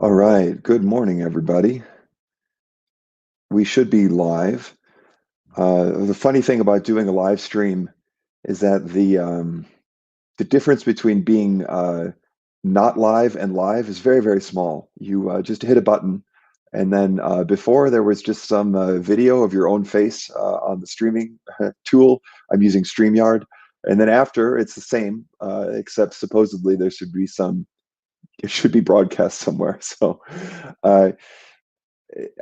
All right. Good morning, everybody. We should be live. The funny thing about doing a live stream is that the difference between being not live and live is very, very small. You just hit a button, and then before there was just some video of your own face on the streaming tool. I'm using StreamYard, and then after it's the same, except supposedly there should be some. It should be broadcast somewhere. So. Uh,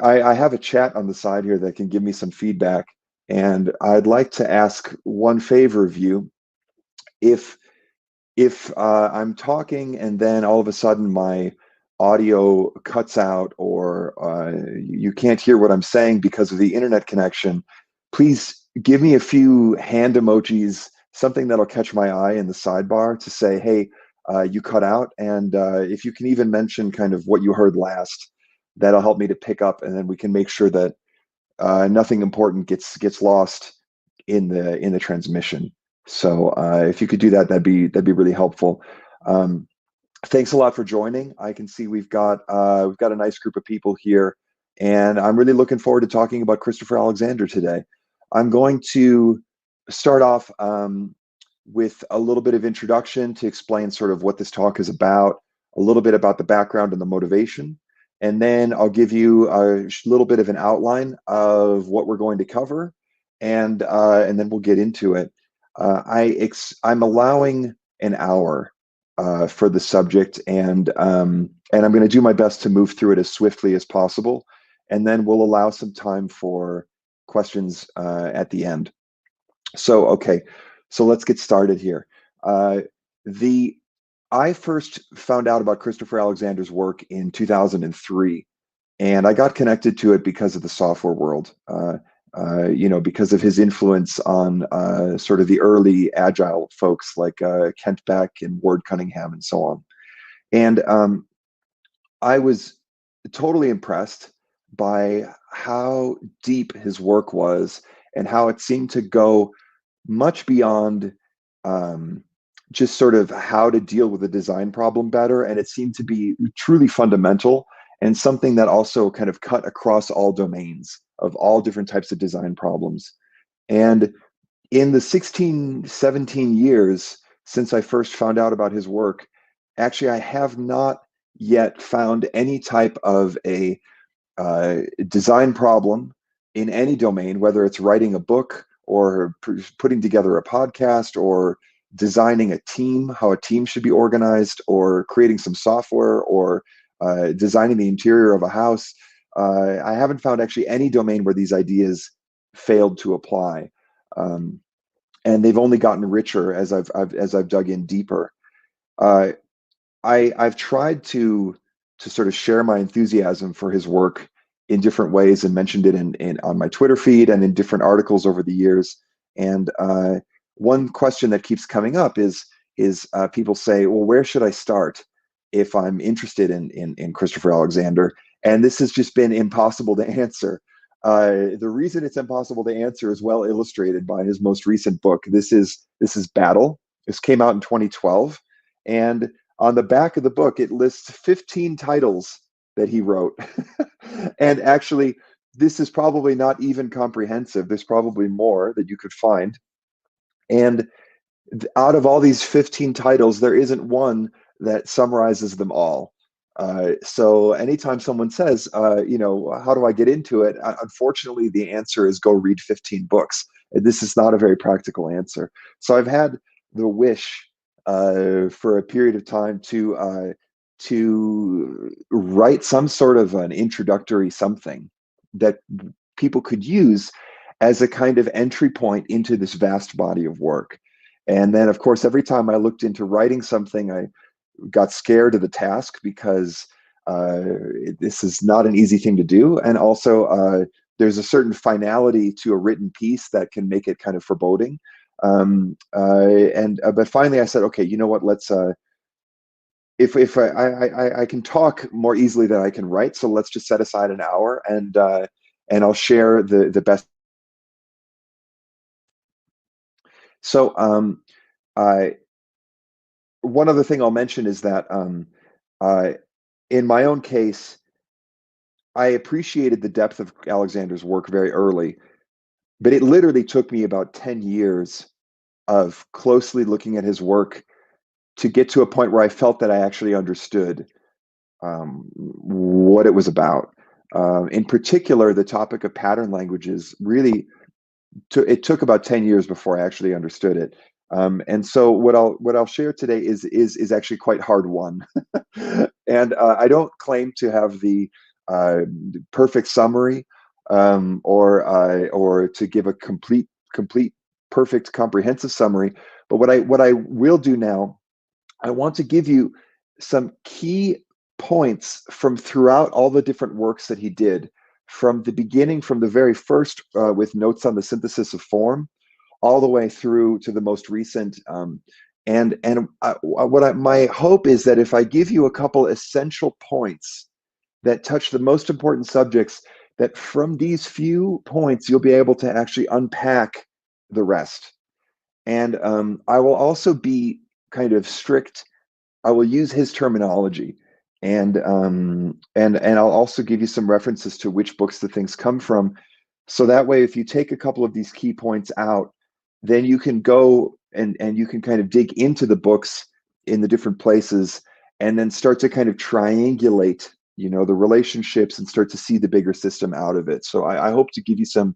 I have a chat on the side here that can give me some feedback, and I'd like to ask one favor of you. If I'm talking and then all of a sudden my audio cuts out or you can't hear what I'm saying because of the internet connection, please give me a few hand emojis, something that'll catch my eye in the sidebar to say, hey, you cut out. And if you can even mention kind of what you heard last, that'll help me to pick up, and then we can make sure that nothing important gets lost in the transmission. So if you could do that, that'd be really helpful. Um, Thanks a lot for joining. I can see we've got a nice group of people here, and I'm really looking forward to talking about Christopher Alexander today. I'm going to start off with a little bit of introduction to explain sort of what this talk is about, a little bit about the background and the motivation, and then I'll give you a little bit of an outline of what we're going to cover, and then we'll get into it. I'm allowing an hour for the subject, and I'm going to do my best to move through it as swiftly as possible, and then we'll allow some time for questions at the end. So, okay, so let's get started here. The I first found out about Christopher Alexander's work in 2003, and I got connected to it because of the software world. Because of his influence on sort of the early agile folks like Kent Beck and Ward Cunningham and so on. And I was totally impressed by how deep his work was and how it seemed to go much beyond um, just sort of how to deal with a design problem better. And it seemed to be truly fundamental and something that also kind of cut across all domains of all different types of design problems. And in the 16, 17 years since I first found out about his work, actually, I have not yet found any type of a design problem in any domain, whether it's writing a book or putting together a podcast or designing a team, how a team should be organized, or creating some software, or designing the interior of a house. I haven't found actually any domain where these ideas failed to apply. Um, and they've only gotten richer as I've dug in deeper. Uh, I've tried to sort of share my enthusiasm for his work in different ways and mentioned it in on my Twitter feed and in different articles over the years. And one question that keeps coming up is people say, well, where should I start if I'm interested in Christopher Alexander? And this has just been impossible to answer. The reason it's impossible to answer is well illustrated by his most recent book. This is Battle. This came out in 2012, and on the back of the book, it lists 15 titles that he wrote. And actually, this is probably not even comprehensive. There's probably more that you could find. And out of all these 15 titles, there isn't one that summarizes them all. So anytime someone says, how do I get into it? Unfortunately, the answer is go read 15 books. This is not a very practical answer. So I've had the wish for a period of time to write some sort of an introductory something that people could use as a kind of entry point into this vast body of work. And then, of course, every time I looked into writing something, I got scared of the task because uh, this is not an easy thing to do. And also, there's a certain finality to a written piece that can make it kind of foreboding. But finally, I said, okay, you know what? Let's. If I can talk more easily than I can write, so let's just set aside an hour and I'll share the best. So I one other thing I'll mention is that in my own case, I appreciated the depth of Alexander's work very early, but it literally took me about 10 years of closely looking at his work to get to a point where I felt that I actually understood what it was about. In particular, the topic of pattern languages really it took about 10 years before I actually understood it. And so what I'll share today is actually quite hard won. And I don't claim to have the uh, perfect summary, or to give a complete perfect comprehensive summary. But what I will do now, I want to give you some key points from throughout all the different works that he did, from the beginning, from the very first, with notes on the synthesis of form, all the way through to the most recent. My hope is that if I give you a couple essential points that touch the most important subjects, that from these few points you'll be able to actually unpack the rest. And I will also be kind of strict. I will use his terminology, and I'll also give you some references to which books the things come from. So that way, if you take a couple of these key points out, then you can go and you can kind of dig into the books in the different places, and then start to kind of triangulate, the relationships, and start to see the bigger system out of it. So I hope to give you some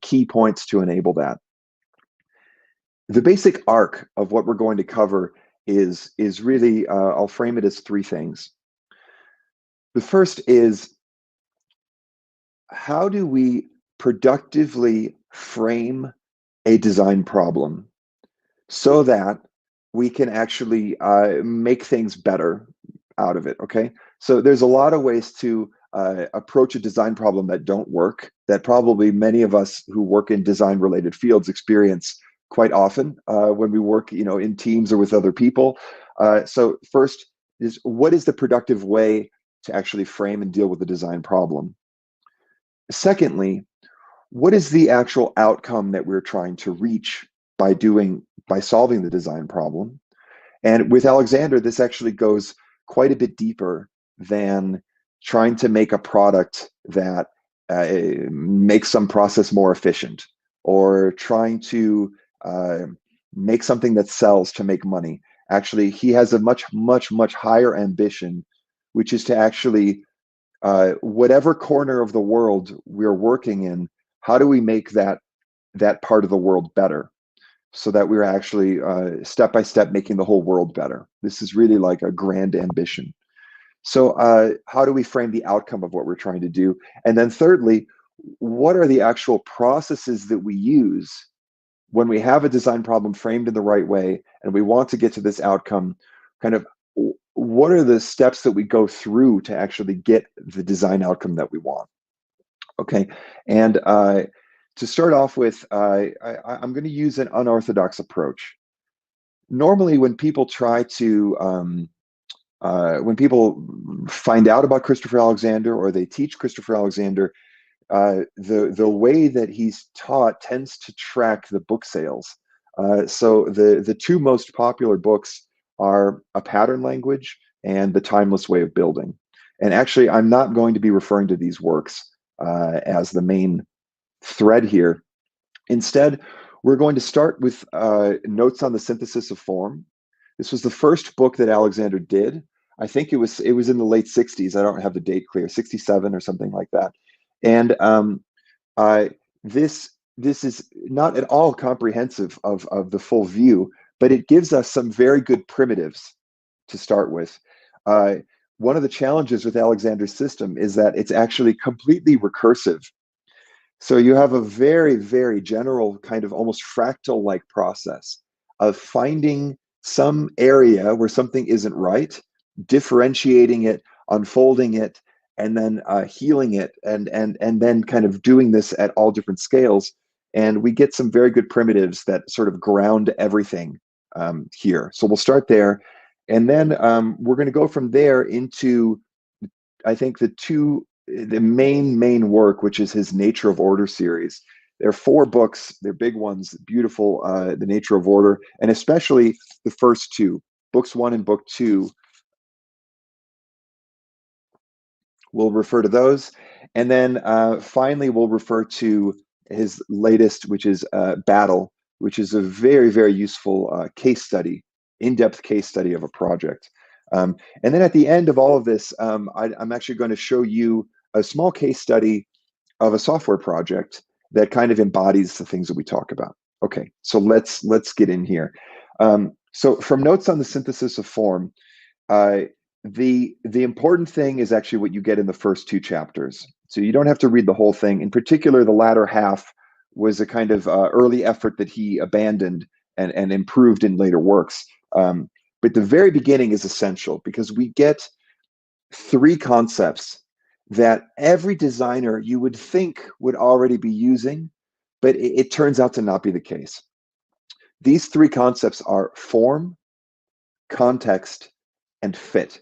key points to enable that. The basic arc of what we're going to cover is really, I'll frame it as three things. The first is, how do we productively frame a design problem so that we can actually make things better out of it? Okay, so there's a lot of ways to approach a design problem that don't work, that probably many of us who work in design related fields experience quite often when we work, in teams or with other people. So first is, what is the productive way to actually frame and deal with the design problem? Secondly, what is the actual outcome that we're trying to reach by solving the design problem? And with Alexander, this actually goes quite a bit deeper than trying to make a product that makes some process more efficient, or trying to uh, make something that sells to make money. Actually, he has a much, much, much higher ambition, which is to actually, whatever corner of the world we're working in, how do we make that part of the world better, so that we're actually step by step making the whole world better. This is really like a grand ambition. So how do we frame the outcome of what we're trying to do? And then thirdly, what are the actual processes that we use when we have a design problem framed in the right way and we want to get to this outcome? Kind of, what are the steps that we go through to actually get the design outcome that we want? Okay, and to start off with, I'm going to use an unorthodox approach. Normally, when people find out about Christopher Alexander, or they teach Christopher Alexander, the way that he's taught tends to track the book sales. So the two most popular books are A Pattern Language and The Timeless Way of Building. And actually, I'm not going to be referring to these works as the main thread here. Instead, we're going to start with Notes on the Synthesis of Form. This was the first book that Alexander did. I think it was in the late 60s. I don't have the date clear, 67 or something like that. And uh, this is not at all comprehensive of the full view, but it gives us some very good primitives to start with. Uh, One of the challenges with Alexander's system is that it's actually completely recursive. So you have a very, very general, kind of almost fractal-like process of finding some area where something isn't right, differentiating it, unfolding it, and then healing it, and then kind of doing this at all different scales. And we get some very good primitives that sort of ground everything here. So we'll start there, and then we're going to go from there into, I think, the main work, which is his Nature of Order series. There are four books. They're big ones, beautiful. The Nature of Order, and especially the first two, books 1 and book 2, We'll refer to those. And then finally, we'll refer to his latest, which is Battle, which is a very, very useful case study, in-depth case study of a project. And then at the end of all of this, I'm actually going to show you a small case study of a software project that kind of embodies the things that we talk about. Okay, so let's get in here. So from notes on the synthesis of form, uh, the important thing is actually what you get in the first two chapters. So you don't have to read the whole thing. In particular, the latter half was a kind of early effort that he abandoned and improved in later works. But the very beginning is essential because we get three concepts that every designer you would think would already be using, but it turns out to not be the case. These three concepts are form, context, and fit.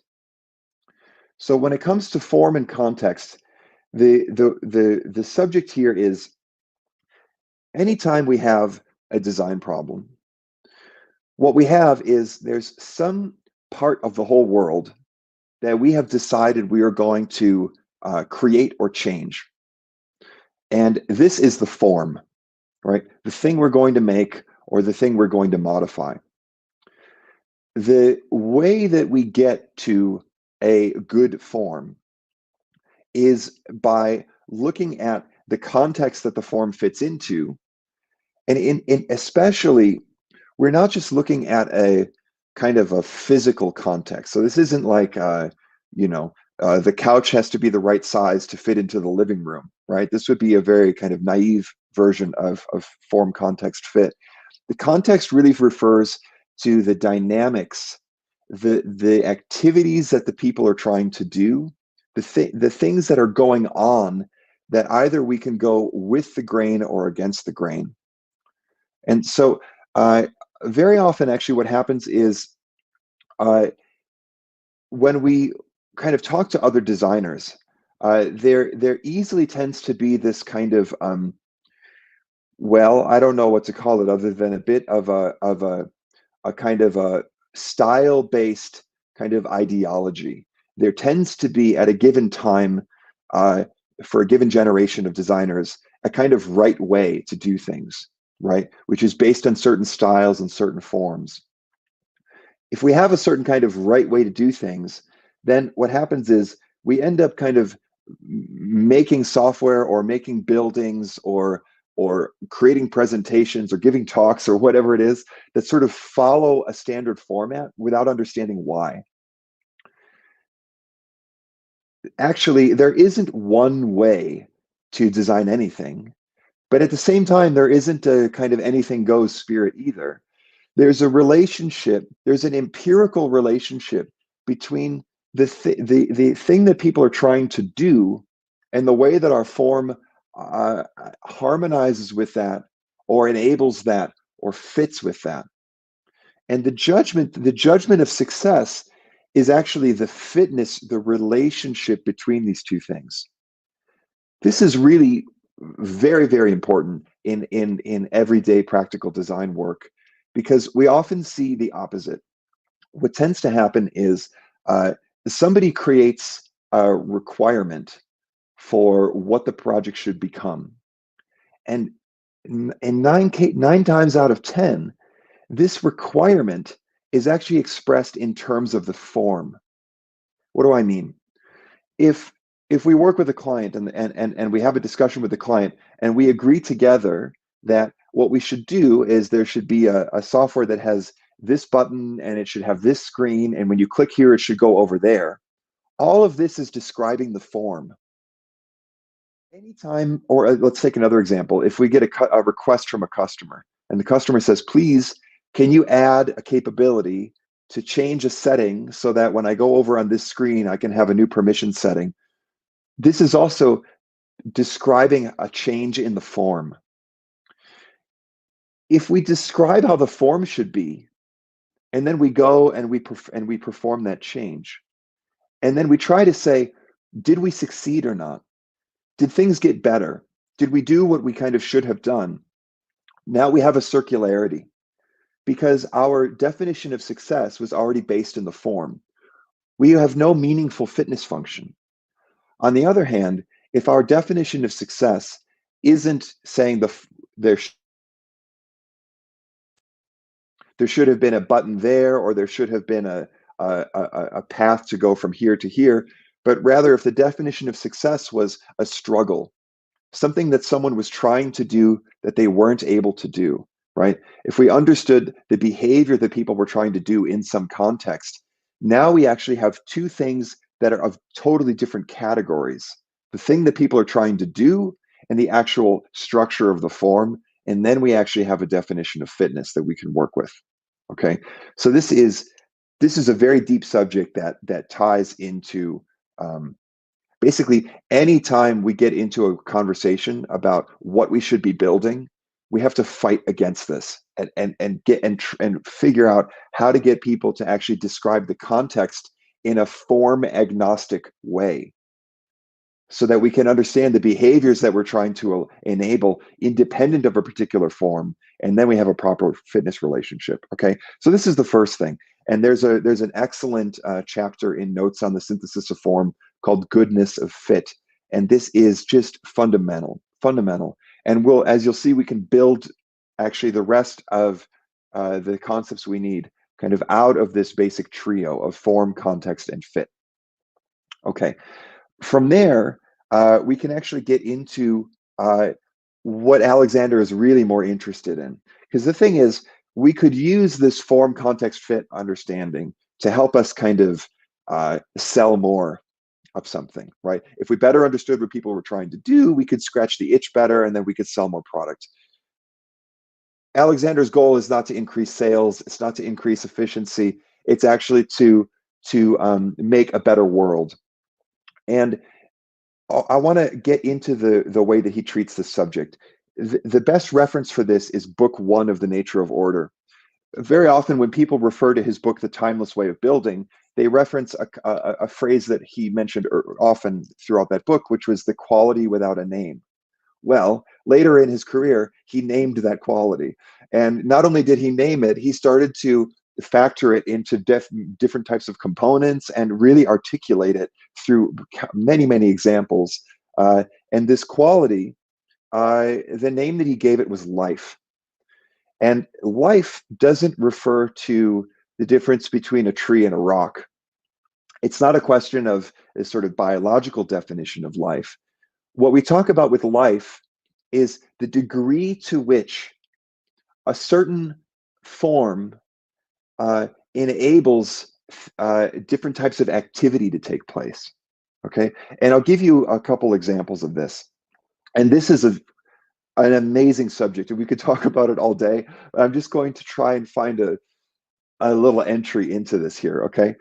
So when it comes to form and context, the subject here is anytime we have a design problem, what we have is there's some part of the whole world that we have decided we are going to create or change. And this is the form, right? The thing we're going to make or the thing we're going to modify. The way that we get to a good form is by looking at the context that the form fits into. And in especially, we're not just looking at a kind of a physical context. So this isn't like, the couch has to be the right size to fit into the living room, right? This would be a very kind of naive version of form context fit. The context really refers to the dynamics, the activities that the people are trying to do, the things that are going on that either we can go with the grain or against the grain. And so very often, actually, what happens is when we kind of talk to other designers, there easily tends to be this kind of well, I don't know what to call it other than a bit of a kind of a style-based kind of ideology. There tends to be at a given time for a given generation of designers a kind of right way to do things, right? Which is based on certain styles and certain forms. If we have a certain kind of right way to do things, then what happens is we end up kind of making software or making buildings or creating presentations or giving talks or whatever it is that sort of follow a standard format without understanding why. Actually, there isn't one way to design anything, but at the same time, there isn't a kind of anything goes spirit either. There's a relationship, there's an empirical relationship between the thing that people are trying to do and the way that our form harmonizes with that or enables that or fits with that. And the judgment of success is actually the fitness, the relationship between these two things. This is really very, very important in everyday practical design work because we often see the opposite. What tends to happen is somebody creates a requirement for what the project should become. And nine times out of 10, this requirement is actually expressed in terms of the form. What do I mean? If we work with a client and we have a discussion with the client and we agree together that what we should do is there should be a software that has this button and it should have this screen, and when you click here, it should go over there. All of this is describing the form. Anytime, or let's take another example. If we get a request from a customer and the customer says, please, can you add a capability to change a setting so that when I go over on this screen, I can have a new permission setting. This is also describing a change in the form. If we describe how the form should be, and then we go and we perform that change, and then we try to say, did we succeed or not? Did things get better? Did we do what we kind of should have done? Now we have a circularity because our definition of success was already based in the form. We have no meaningful fitness function. On the other hand, if our definition of success isn't saying there there should have been a button there, or there should have been a path to go from here to here, but rather if the definition of success was a struggle, something that someone was trying to do that they weren't able to do, right? If we understood the behavior that people were trying to do in some context, now we actually have two things that are of totally different categories: the thing that people are trying to do and the actual structure of the form. And then we actually have a definition of fitness that we can work with. Okay, so this is a very deep subject that ties into basically anytime we get into a conversation about what we should be building, we have to fight against this and figure out how to get people to actually describe the context in a form agnostic way, so that we can understand the behaviors that we're trying to enable independent of a particular form, and then we have a proper fitness relationship. Okay, so this is the first thing, and there's an excellent chapter in Notes on the Synthesis of Form called Goodness of Fit, and this is just fundamental. And we'll, as you'll see, we can build actually the rest of the concepts we need kind of out of this basic trio of form, context, and fit. Okay, from there, we can actually get into what Alexander is really more interested in. Because the thing is, we could use this form, context, fit understanding to help us kind of sell more of something, right? If we better understood what people were trying to do, we could scratch the itch better, and then we could sell more product. Alexander's goal is not to increase sales. It's not to increase efficiency. It's actually to make a better world. And I want to get into the way that he treats this subject. The best reference for this is book 1 of The Nature of Order. Very often when people refer to his book, The Timeless Way of Building, they reference a phrase that he mentioned often throughout that book, which was the quality without a name. Well, later in his career, he named that quality. And not only did he name it, he started to factor it into different types of components and really articulate it through many examples. And this quality, the name that he gave it was life. And life doesn't refer to the difference between a tree and a rock. It's not a question of a sort of biological definition of life. What we talk about with life is the degree to which a certain form enables different types of activity to take place. Okay, and I'll give you a couple examples of this. And this is an amazing subject, and we could talk about it all day. I'm just going to try and find a little entry into this here. Okay,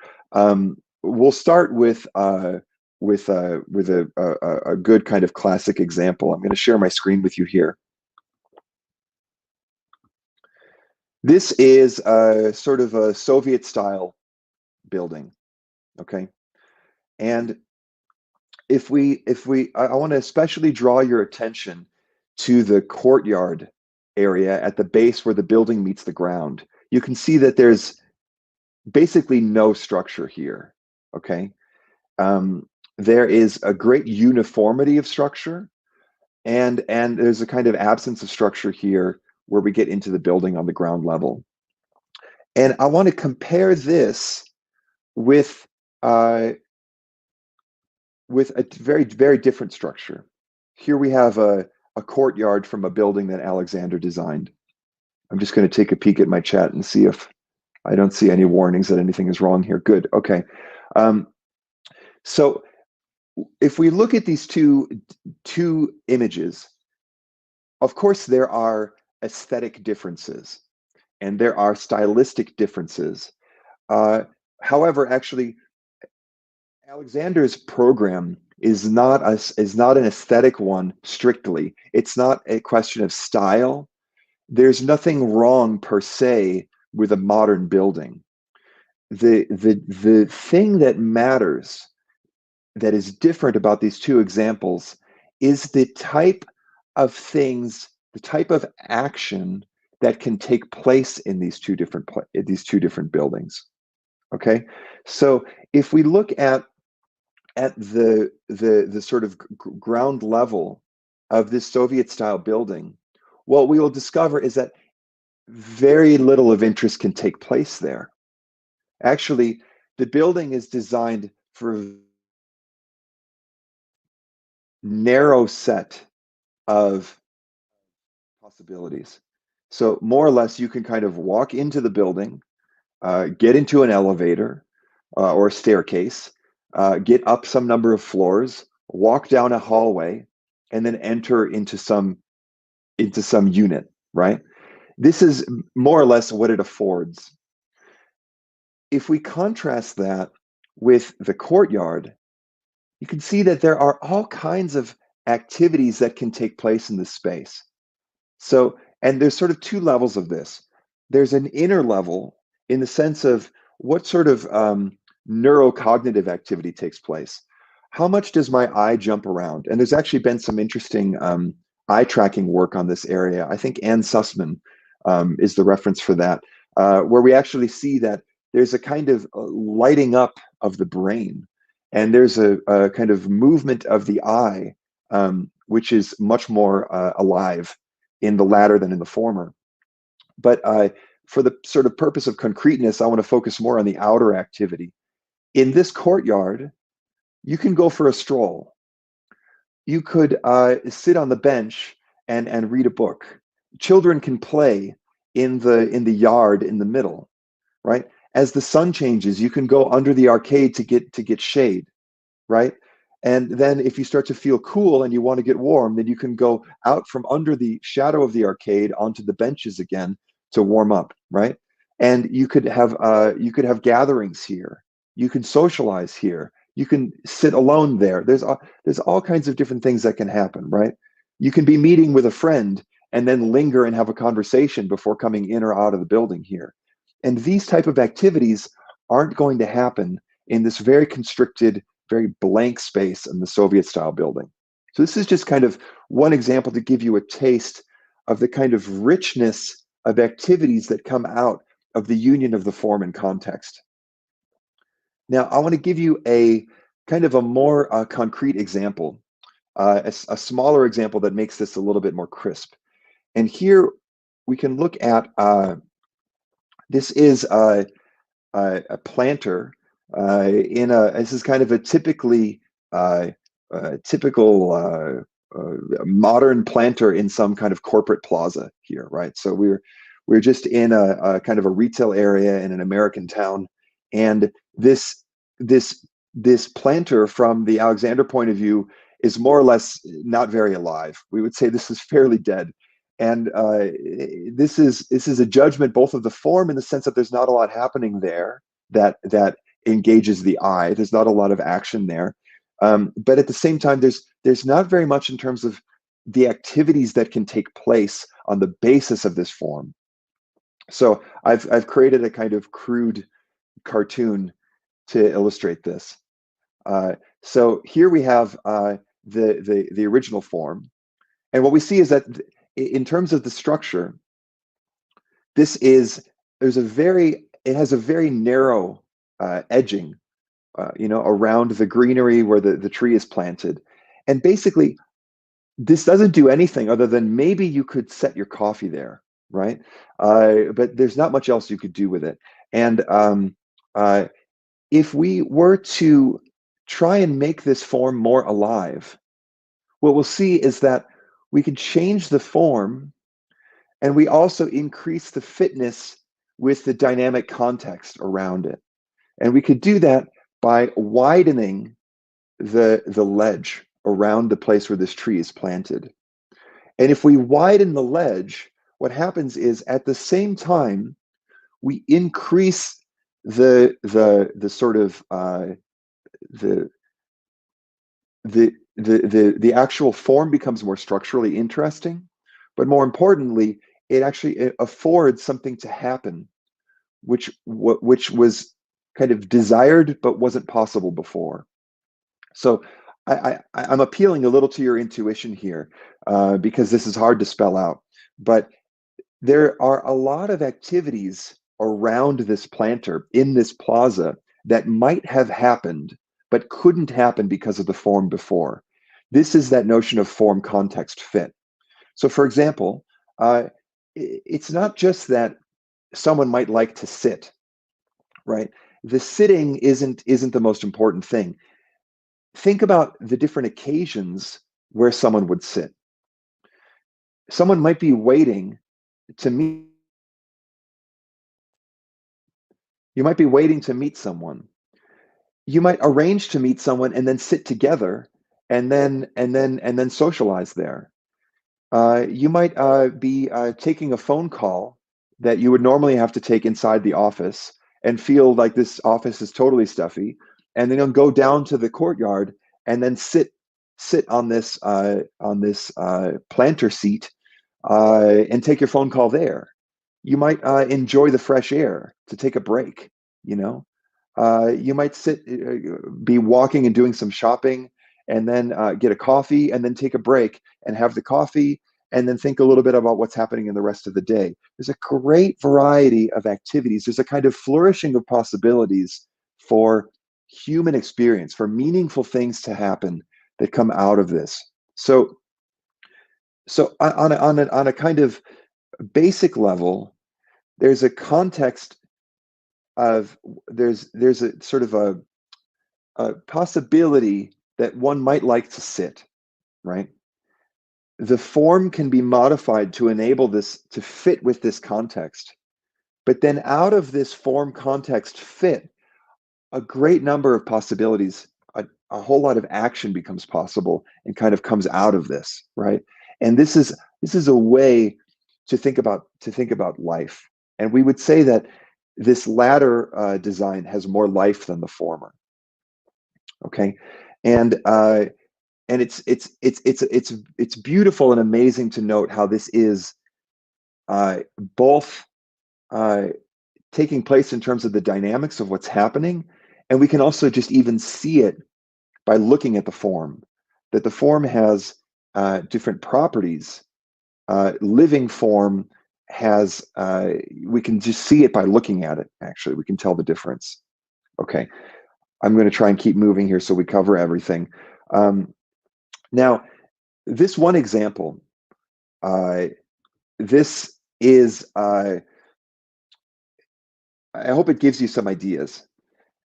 we'll start with a good kind of classic example. I'm going to share my screen with you here. This is a sort of a Soviet style building. Okay, and I want to especially draw your attention to the courtyard area at the base where the building meets the ground. You can see that there's basically no structure here. Okay, there is a great uniformity of structure, and there's a kind of absence of structure here where we get into the building on the ground level. And I want to compare this with a very different structure. Here we have a courtyard from a building that Alexander designed. I'm just going to take a peek at my chat and see if I don't see any warnings that anything is wrong here. Good. Okay. So if we look at these two images, of course there are aesthetic differences and there are stylistic differences. However, actually, Alexander's program is not an aesthetic one strictly. It's not a question of style. There's nothing wrong per se with a modern building. The thing that matters, that is different about these two examples, is the type of things, the type of action that can take place in these two different buildings. Okay, so if we look at at the sort of ground level of this Soviet style building, what we will discover is that very little of interest can take place there. Actually, the building is designed for a narrow set of possibilities. So more or less, you can kind of walk into the building, get into an elevator or a staircase, get up some number of floors, walk down a hallway, and then enter into some unit, right? This is more or less what it affords. If we contrast that with the courtyard, you can see that there are all kinds of activities that can take place in this space. So, and there's sort of two levels of this. There's an inner level in the sense of what sort of neurocognitive activity takes place. How much does my eye jump around? And there's actually been some interesting eye tracking work on this area. I think Anne Sussman is the reference for that, where we actually see that there's a kind of lighting up of the brain, and there's a kind of movement of the eye, which is much more alive in the latter than in the former. But for the sort of purpose of concreteness, I want to focus more on the outer activity. In this courtyard, you can go for a stroll. You could sit on the bench and read a book. Children can play in the yard in the middle, right? As the sun changes, you can go under the arcade to get shade, right? And then if you start to feel cool and you want to get warm, then you can go out from under the shadow of the arcade onto the benches again to warm up, right? And you could have gatherings here. You can socialize here. You can sit alone there. There's all kinds of different things that can happen, right? You can be meeting with a friend and then linger and have a conversation before coming in or out of the building here. And these type of activities aren't going to happen in this very constricted, very blank space in the Soviet style building. So this is just kind of one example to give you a taste of the kind of richness of activities that come out of the union of the form and context. Now, I want to give you a kind of a more concrete example, a smaller example that makes this a little bit more crisp. And here we can look at, this is a planter this is kind of a typical modern planter in some kind of corporate plaza here, right? So we're just in a kind of a retail area in an American town, and this planter from the Alexander point of view is more or less not very alive. We would say this is fairly dead. And this is a judgment both of the form in the sense that there's not a lot happening there that engages the eye. There's not a lot of action there, but at the same time, there's not very much in terms of the activities that can take place on the basis of this form. So I've created a kind of crude cartoon to illustrate this. So here we have the original form, and what we see is that in terms of the structure, it has a very narrow edging, around the greenery where the tree is planted, and basically this doesn't do anything other than maybe you could set your coffee there, right? But there's not much else you could do with it. And if we were to try and make this form more alive, what we'll see is that we can change the form, and we also increase the fitness with the dynamic context around it. And we could do that by widening the ledge around the place where this tree is planted. And if we widen the ledge, what happens is at the same time, we increase the sort of the actual form becomes more structurally interesting, but more importantly, it actually affords something to happen, which was kind of desired but wasn't possible before. So I'm appealing a little to your intuition here, because this is hard to spell out, but there are a lot of activities around this planter in this plaza that might have happened but couldn't happen because of the form before. This is that notion of form context fit. So for example, it's not just that someone might like to sit, right? The sitting isn't the most important thing. Think about the different occasions where someone would sit. Someone might be waiting to meet. You might be waiting to meet someone. You might arrange to meet someone and then sit together and then socialize there. You might be taking a phone call that you would normally have to take inside the office and feel like this office is totally stuffy, and then you'll go down to the courtyard and then sit on this planter seat and take your phone call there. You might enjoy the fresh air to take a break. You know, you might be walking and doing some shopping, and then get a coffee, and then take a break and have the coffee, and then think a little bit about what's happening in the rest of the day. There's a great variety of activities. There's a kind of flourishing of possibilities for human experience, for meaningful things to happen that come out of this. So on a kind of basic level, there's a context of there's a sort of a possibility that one might like to sit, right? The form can be modified to enable this to fit with this context. But then out of this form context fit, a great number of possibilities, a whole lot of action becomes possible and kind of comes out of this, right? And this is a way to think about life. And we would say that this latter design has more life than the former. Okay, and it's beautiful and amazing to note how this is both uh, taking place in terms of the dynamics of what's happening, and we can also just even see it by looking at the form. That the form has different properties. Living form has we can just see it by looking at it. Actually, we can tell the difference. Okay, I'm going to try and keep moving here so we cover everything. Now, this one example, this is, I hope it gives you some ideas.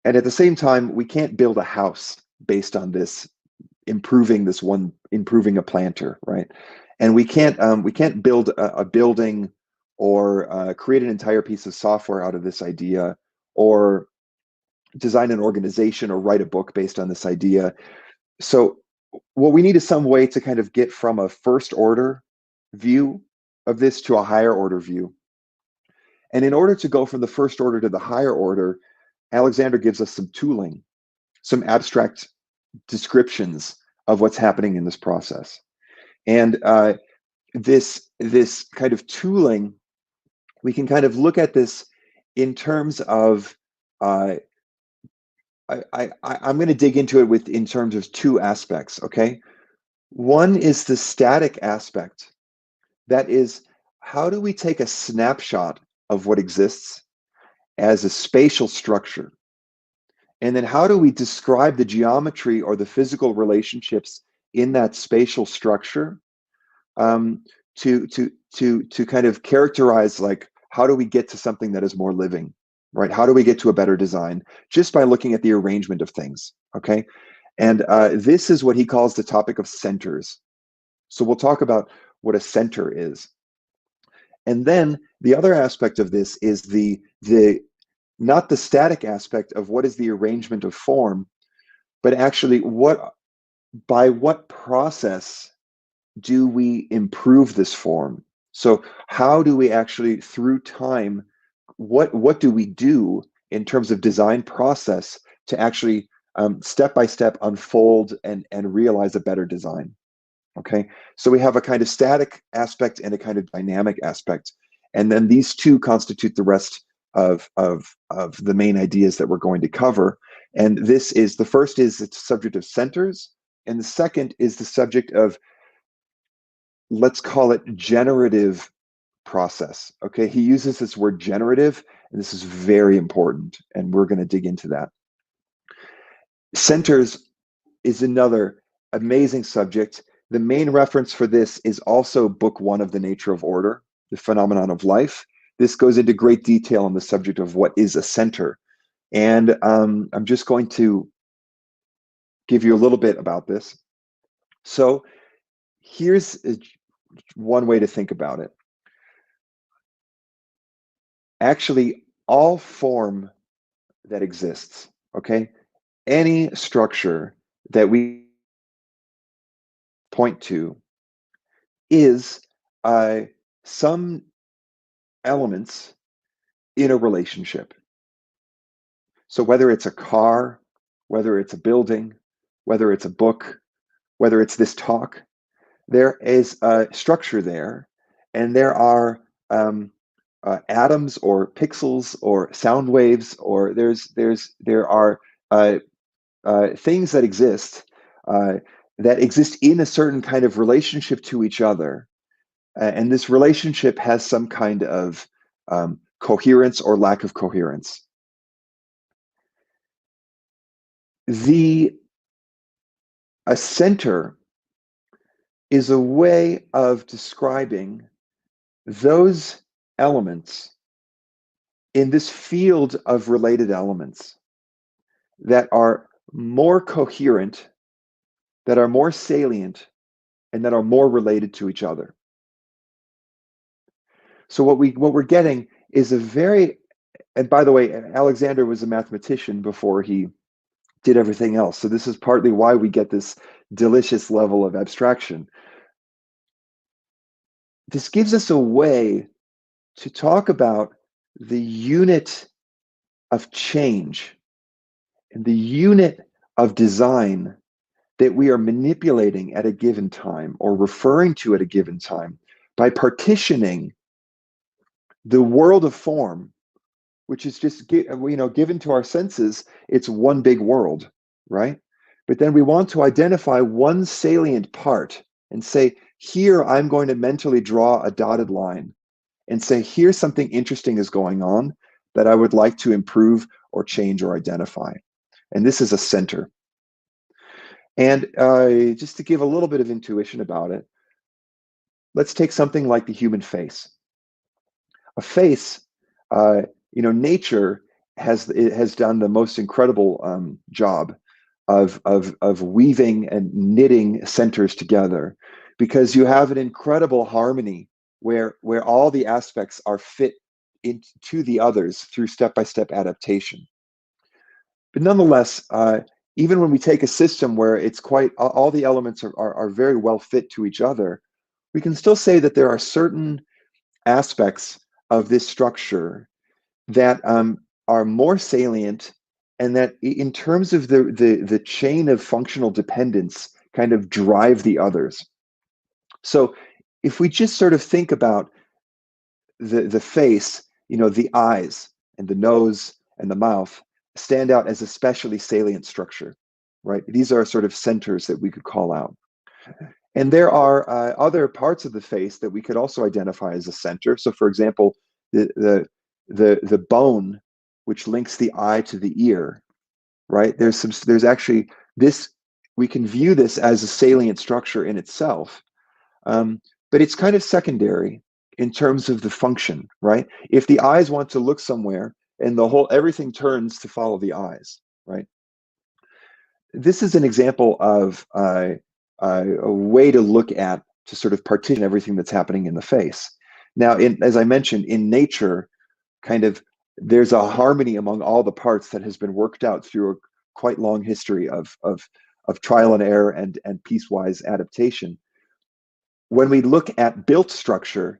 And at the same time, we can't build a house based on this improving a planter, right? And we can't build a building or create an entire piece of software out of this idea, or design an organization or write a book based on this idea. So what we need is some way to kind of get from a first order view of this to a higher order view. And in order to go from the first order to the higher order, Alexander gives us some tooling, some abstract descriptions of what's happening in this process. And this kind of tooling, we can kind of look at this in terms of I'm going to dig into it in terms of two aspects. Okay, one is the static aspect. That is, how do we take a snapshot of what exists as a spatial structure? And then how do we describe the geometry or the physical relationships in that spatial structure, to kind of characterize, like, how do we get to something that is more living, right? How do we get to a better design just by looking at the arrangement of things? Okay, and this is what he calls the topic of centers. So we'll talk about what a center is. And then the other aspect of this is the not the static aspect of what is the arrangement of form, but actually by what process do we improve this form? So how do we actually, through time, what do we do in terms of design process to actually step by step unfold and realize a better design? Okay, so we have a kind of static aspect and a kind of dynamic aspect, and then these two constitute the rest of the main ideas that we're going to cover. And this is, the first is the subject of centers, and the second is the subject of, let's call it, generative process. Okay, he uses this word generative, and this is very important, and we're going to dig into that. Centers is another amazing subject. The main reference for this is also book 1 of The Nature of Order, The Phenomenon of Life. This goes into great detail on the subject of what is a center. And I'm just going to give you a little bit about this. So here's one way to think about it. Actually, all form that exists, okay? Any structure that we point to is some elements in a relationship. So whether it's a car, whether it's a building, whether it's a book, whether it's this talk, there is a structure there, and there are atoms or pixels or sound waves, or there are things that exist in a certain kind of relationship to each other, and this relationship has some kind of coherence or lack of coherence. A center is a way of describing those elements in this field of related elements that are more coherent, that are more salient, and that are more related to each other. So what we're getting is a very, and by the way, Alexander was a mathematician before he did everything else. So this is partly why we get this delicious level of abstraction. This gives us a way to talk about the unit of change and the unit of design that we are manipulating at a given time or referring to at a given time by partitioning the world of form, which is just given to our senses. It's one big world, right? But then we want to identify one salient part and say, here I'm going to mentally draw a dotted line and say, here's something interesting is going on that I would like to improve or change or identify. And this is a center. And just to give a little bit of intuition about it, let's take something like the human face. A face, nature has done the most incredible job of weaving and knitting centers together, because you have an incredible harmony where all the aspects are fit into the others through step-by-step adaptation. But nonetheless, even when we take a system where it's quite all the elements are very well fit to each other, we can still say that there are certain aspects of this structure that are more salient, and that in terms of the chain of functional dependence kind of drive the others. So if we just sort of think about the face, the eyes and the nose and the mouth stand out as especially salient structure, right? These are sort of centers that we could call out. And there are other parts of the face that we could also identify as a center. So for example, the bone which links the eye to the ear, right? There's actually this, we can view this as a salient structure in itself, but it's kind of secondary in terms of the function, right? If the eyes want to look somewhere and everything turns to follow the eyes, right? This is an example of a way to look at, to sort of partition everything that's happening in the face. Now, as I mentioned, in nature, there's a harmony among all the parts that has been worked out through a quite long history of trial and error and piecewise adaptation. When we look at built structure,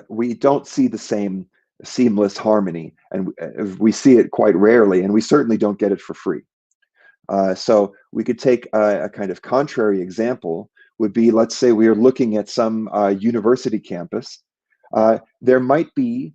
we don't see the same seamless harmony, and we see it quite rarely, and we certainly don't get it for free. So we could take a kind of contrary example, would be, let's say we are looking at some university campus. There might be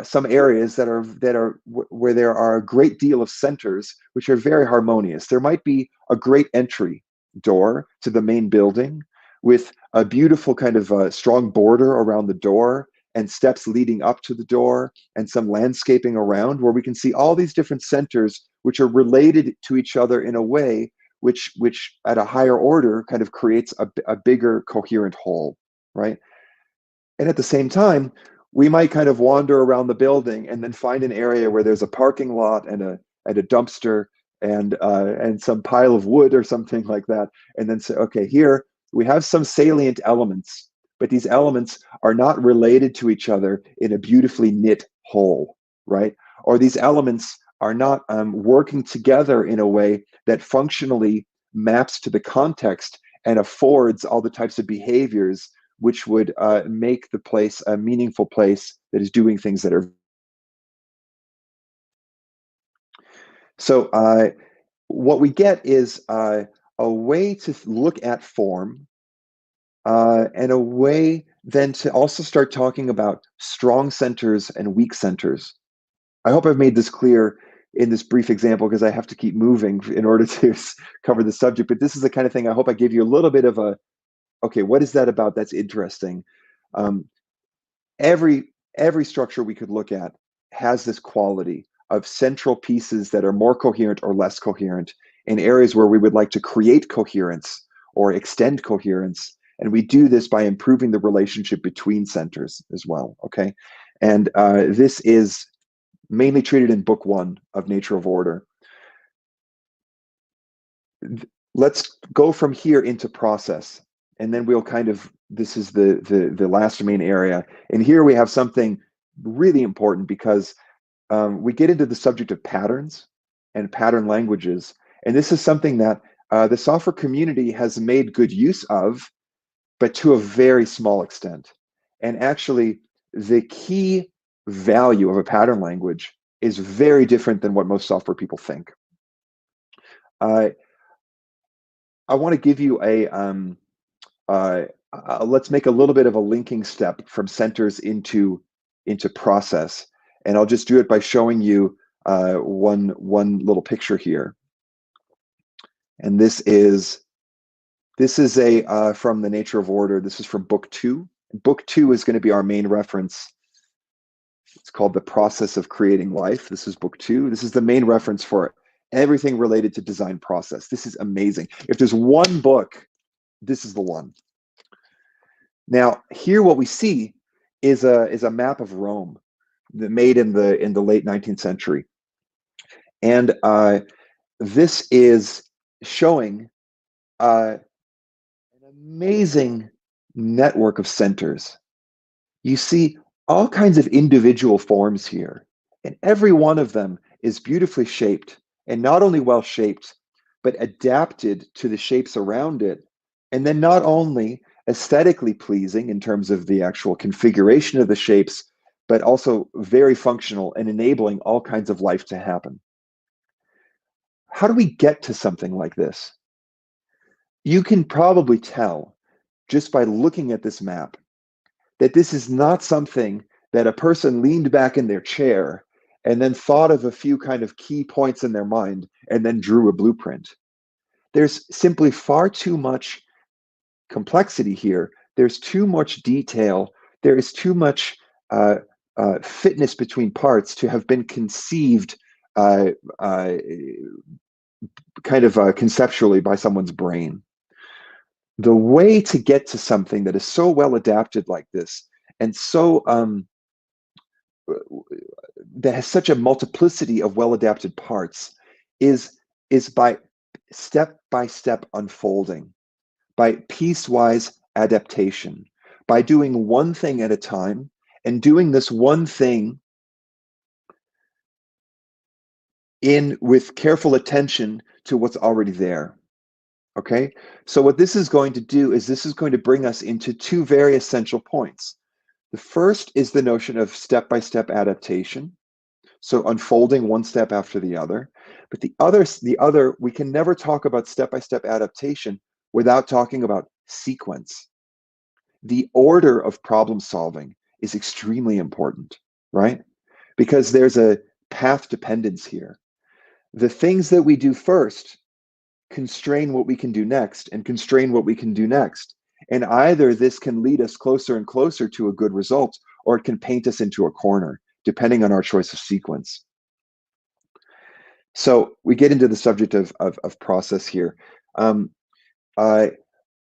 some areas where there are a great deal of centers which are very harmonious. There might be a great entry door to the main building with a beautiful kind of strong border around the door and steps leading up to the door and some landscaping around, where we can see all these different centers which are related to each other in a way which at a higher order kind of creates a bigger coherent whole, right? And at the same time, we might kind of wander around the building and then find an area where there's a parking lot and a dumpster and some pile of wood or something like that, and then say, okay, here we have some salient elements, but these elements are not related to each other in a beautifully knit whole, right? Or these elements are not working together in a way that functionally maps to the context and affords all the types of behaviors which would make the place a meaningful place that is doing things that are. So what we get is a way to look at form and a way then to also start talking about strong centers and weak centers. I hope I've made this clear in this brief example, because I have to keep moving in order to cover the subject. But this is the kind of thing I hope I give you a little bit of a, okay, what is that about? That's interesting. Um, every structure we could look at has this quality of central pieces that are more coherent or less coherent in areas where we would like to create coherence or extend coherence. And we do this by improving the relationship between centers as well, okay? And this is mainly treated in book 1 of Nature of Order. Let's go from here into process, and then we'll kind of, this is the last main area. And here we have something really important, because we get into the subject of patterns and pattern languages. And this is something that the software community has made good use of, but to a very small extent. And actually, the key value of a pattern language is very different than what most software people think. I want to give you let's make a little bit of a linking step from centers into process. And I'll just do it by showing you one little picture here. And this is a from the Nature of Order. This is from book 2. Book 2 is going to be our main reference. It's called The Process of Creating Life. This is book 2. This is the main reference for everything related to design process. This is amazing. If there's one book, this is the one. Now, here what we see is a map of Rome made in the late 19th century. And this is showing an amazing network of centers. You see all kinds of individual forms here, and every one of them is beautifully shaped, and not only well shaped, but adapted to the shapes around it. And then not only aesthetically pleasing in terms of the actual configuration of the shapes, but also very functional and enabling all kinds of life to happen. How do we get to something like this? You can probably tell just by looking at this map that this is not something that a person leaned back in their chair and then thought of a few kind of key points in their mind and then drew a blueprint. There's simply far too much complexity here. There's too much detail. There is too much fitness between parts to have been conceived conceptually by someone's brain. The way to get to something that is so well adapted like this, and so that has such a multiplicity of well adapted parts, is by step unfolding, by piecewise adaptation, by doing one thing at a time, and doing this one thing with careful attention to what's already there. Okay, so what this is going to do is this is going to bring us into two very essential points. The first is the notion of step-by-step adaptation, so unfolding one step after the other. But the other, we can never talk about step-by-step adaptation without talking about sequence. The order of problem solving is extremely important, right? Because there's a path dependence here. The things that we do first constrain what we can do next and constrain what we can do next. And either this can lead us closer and closer to a good result, or it can paint us into a corner, depending on our choice of sequence. So we get into the subject of process here.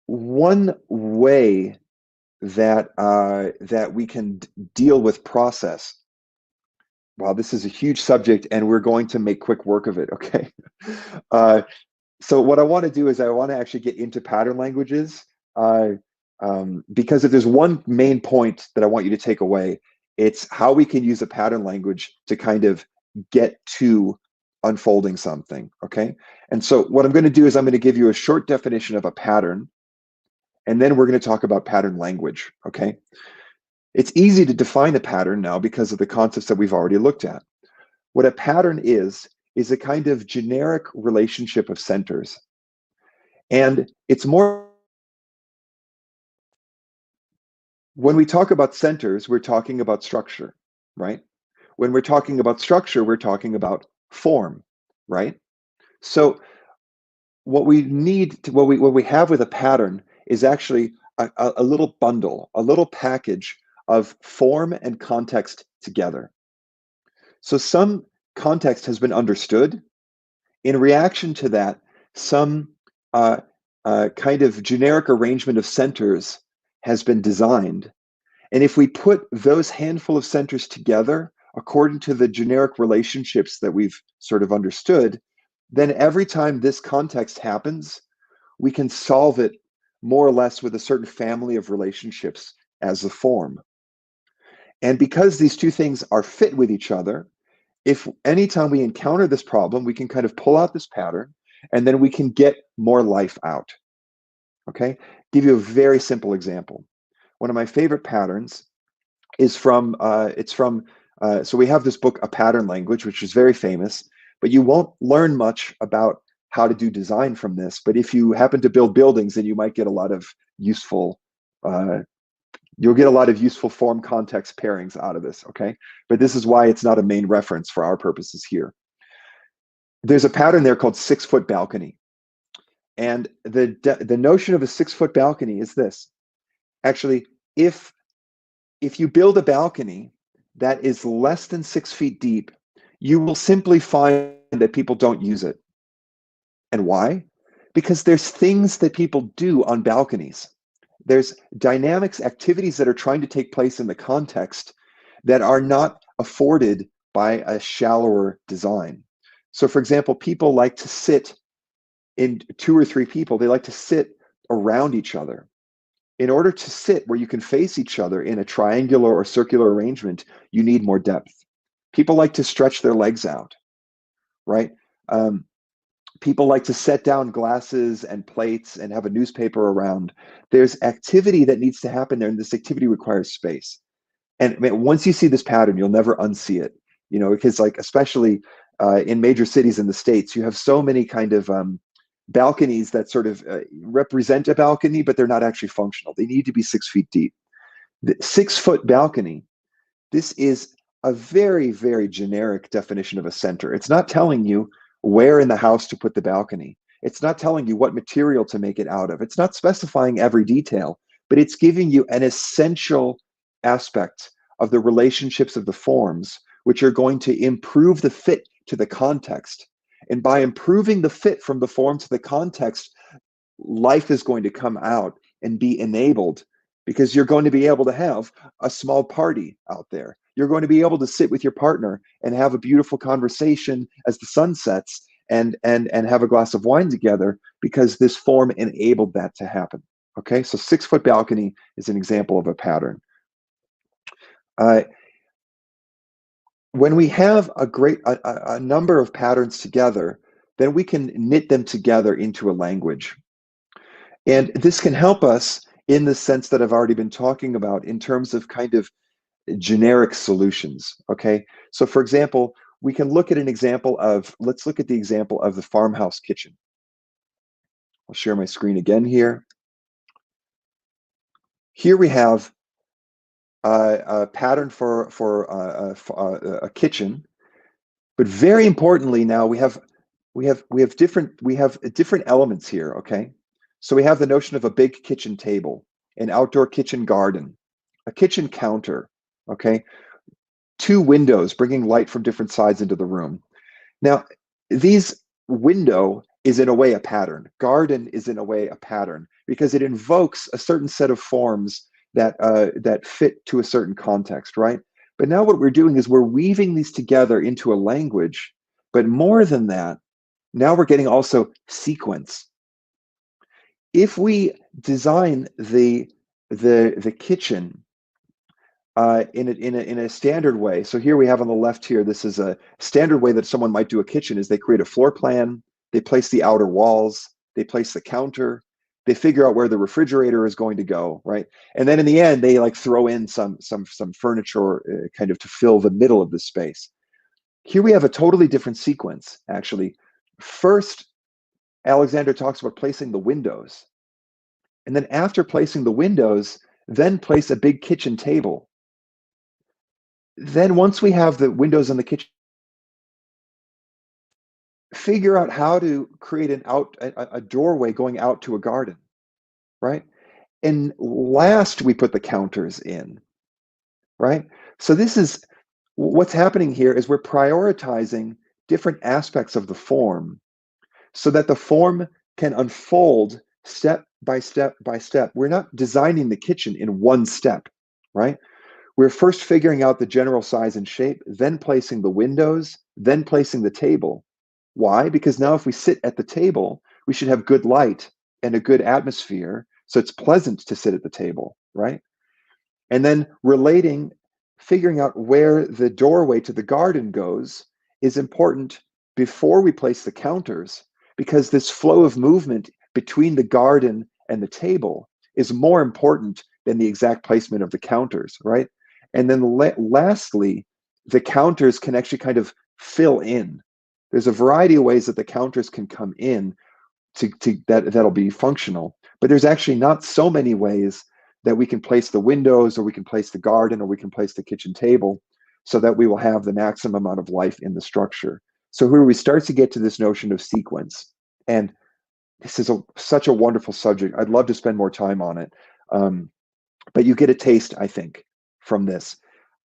One way that we can deal with process. Wow, this is a huge subject, and we're going to make quick work of it. Okay. So what I want to do is I want to actually get into pattern languages, because if there's one main point that I want you to take away, it's how we can use a pattern language to kind of get to unfolding something. Okay. And so what I'm going to do is I'm going to give you a short definition of a pattern, and then we're going to talk about pattern language. Okay. It's easy to define a pattern now because of the concepts that we've already looked at. What a pattern is a kind of generic relationship of centers. And it's more, when we talk about centers, we're talking about structure, right? When we're talking about structure, we're talking about form, right? So what we need to, what we have with a pattern is actually a little bundle, a little package of form and context together. So some context has been understood. In reaction to that, some kind of generic arrangement of centers has been designed. And if we put those handful of centers together according to the generic relationships that we've sort of understood, then every time this context happens, we can solve it more or less with a certain family of relationships as a form. And because these two things are fit with each other, if anytime we encounter this problem, we can kind of pull out this pattern, and then we can get more life out. Okay, give you a very simple example. One of my favorite patterns is from so we have this book, A Pattern Language, which is very famous, but you won't learn much about how to do design from this. But if you happen to build buildings, then you might get a lot of useful you'll get a lot of useful form context pairings out of this. Okay, but this is why it's not a main reference for our purposes here. There's a pattern there called 6-foot balcony. And the notion of a 6-foot balcony is this. Actually, if you build a balcony that is less than 6 feet deep, you will simply find that people don't use it. And why? Because there's things that people do on balconies. There's dynamics, activities that are trying to take place in the context that are not afforded by a shallower design. So for example, people like to sit in 2 or 3 people, they like to sit around each other. In order to sit where you can face each other in a triangular or circular arrangement, you need more depth. People like to stretch their legs out, right? People like to set down glasses and plates and have a newspaper around. There's activity that needs to happen there, and this activity requires space. And once you see this pattern, you'll never unsee it, because like, especially in major cities in the States, you have so many kind of balconies that sort of represent a balcony, but they're not actually functional. They need to be 6 feet deep. The 6-foot balcony, this is a very, very generic definition of a center. It's not telling you where in the house to put the balcony. It's not telling you what material to make it out of. It's not specifying every detail, but it's giving you an essential aspect of the relationships of the forms, which are going to improve the fit to the context. And by improving the fit from the form to the context, life is going to come out and be enabled, because you're going to be able to have a small party out there. You're going to be able to sit with your partner and have a beautiful conversation as the sun sets, and have a glass of wine together, because this form enabled that to happen. Okay, so 6-foot balcony is an example of a pattern. When we have a number of patterns together, then we can knit them together into a language. And this can help us in the sense that I've already been talking about, in terms of kind of generic solutions. Okay, so for example, we can look at an example of, let's look at the example of the farmhouse kitchen. I'll share my screen again here. Here we have a pattern for a kitchen, but very importantly, now we have different elements here. Okay, so we have the notion of a big kitchen table, an outdoor kitchen garden, a kitchen counter, okay? Two windows bringing light from different sides into the room. Now, these window is in a way a pattern. Garden is in a way a pattern because it invokes a certain set of forms that fit to a certain context, right? But now what we're doing is we're weaving these together into a language. But more than that, now we're getting also sequence. If we design the kitchen in a standard way. So here we have on the left here, this is a standard way that someone might do a kitchen is they create a floor plan, they place the outer walls, they place the counter, they figure out where the refrigerator is going to go, right? And then in the end, they like throw in some furniture kind of to fill the middle of the space. Here we have a totally different sequence, actually. First, Alexander talks about placing the windows. And then after placing the windows, then place a big kitchen table. Then once we have the windows in the kitchen, figure out how to create a doorway going out to a garden, right? And last we put the counters in, right? So this is what's happening here is we're prioritizing different aspects of the form so that the form can unfold step by step by step. We're not designing the kitchen in one step, right? We're first figuring out the general size and shape, then placing the windows, then placing the table. Why? Because now if we sit at the table, we should have good light and a good atmosphere. So it's pleasant to sit at the table, right? And then figuring out where the doorway to the garden goes is important before we place the counters, because this flow of movement between the garden and the table is more important than the exact placement of the counters, right? And then lastly, the counters can actually kind of fill in. There's a variety of ways that the counters can come in that'll be functional, but there's actually not so many ways that we can place the windows or we can place the garden or we can place the kitchen table so that we will have the maximum amount of life in the structure. So here we start to get to this notion of sequence. And this is such a wonderful subject. I'd love to spend more time on it. But you get a taste, I think, from this.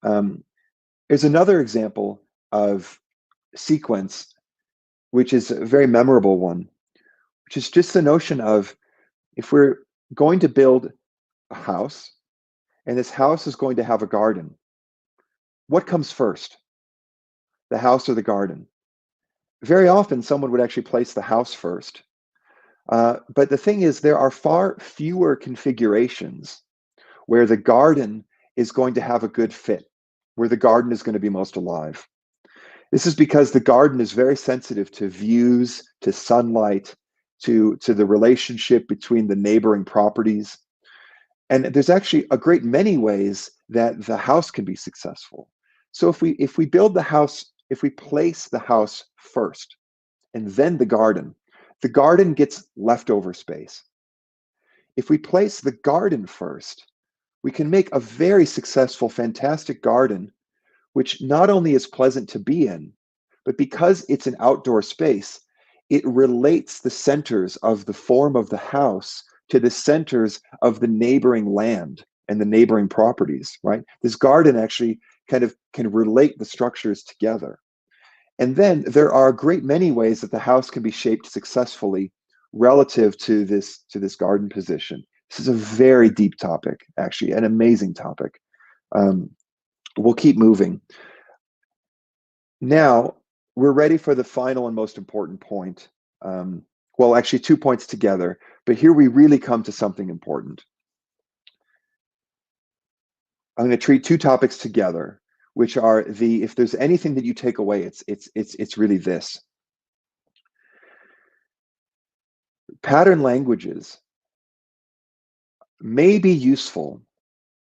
There's another example of sequence, which is a very memorable one, which is just the notion of if we're going to build a house and this house is going to have a garden, what comes first, the house or the garden? Very often, someone would actually place the house first. But the thing is, there are far fewer configurations where the garden is going to have a good fit, where the garden is going to be most alive. This is because the garden is very sensitive to views, to sunlight, to the relationship between the neighboring properties. And there's actually a great many ways that the house can be successful. So if we build the house, if we place the house first and then the garden gets leftover space. If we place the garden first, we can make a very successful, fantastic garden, which not only is pleasant to be in, but because it's an outdoor space, it relates the centers of the form of the house to the centers of the neighboring land and the neighboring properties, right? This garden actually kind of can relate the structures together. And then there are a great many ways that the house can be shaped successfully relative to this garden position. This is a very deep topic, actually, an amazing topic. We'll keep moving. Now, we're ready for the final and most important point. Well, actually, 2 points together, but here we really come to something important. I'm going to treat 2 topics together, which are if there's anything that you take away, it's really this. Pattern languages may be useful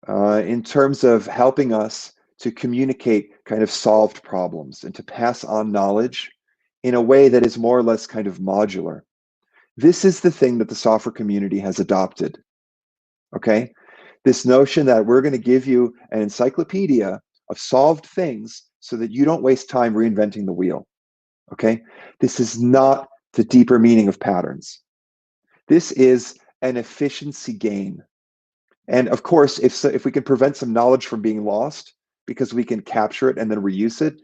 in terms of helping us to communicate kind of solved problems and to pass on knowledge in a way that is more or less kind of modular. This is the thing that the software community has adopted, okay? This notion that we're going to give you an encyclopedia of solved things so that you don't waste time reinventing the wheel, okay? This is not the deeper meaning of patterns. This is an efficiency gain. And of course, if we can prevent some knowledge from being lost, because we can capture it and then reuse it.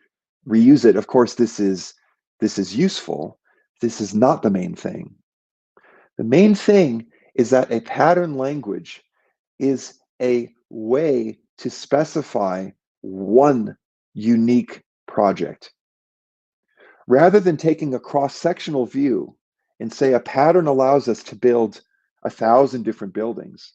Reuse it. Of course, this is useful. This is not the main thing. The main thing is that a pattern language is a way to specify one unique project. Rather than taking a cross-sectional view and say a pattern allows us to build 1,000 different buildings,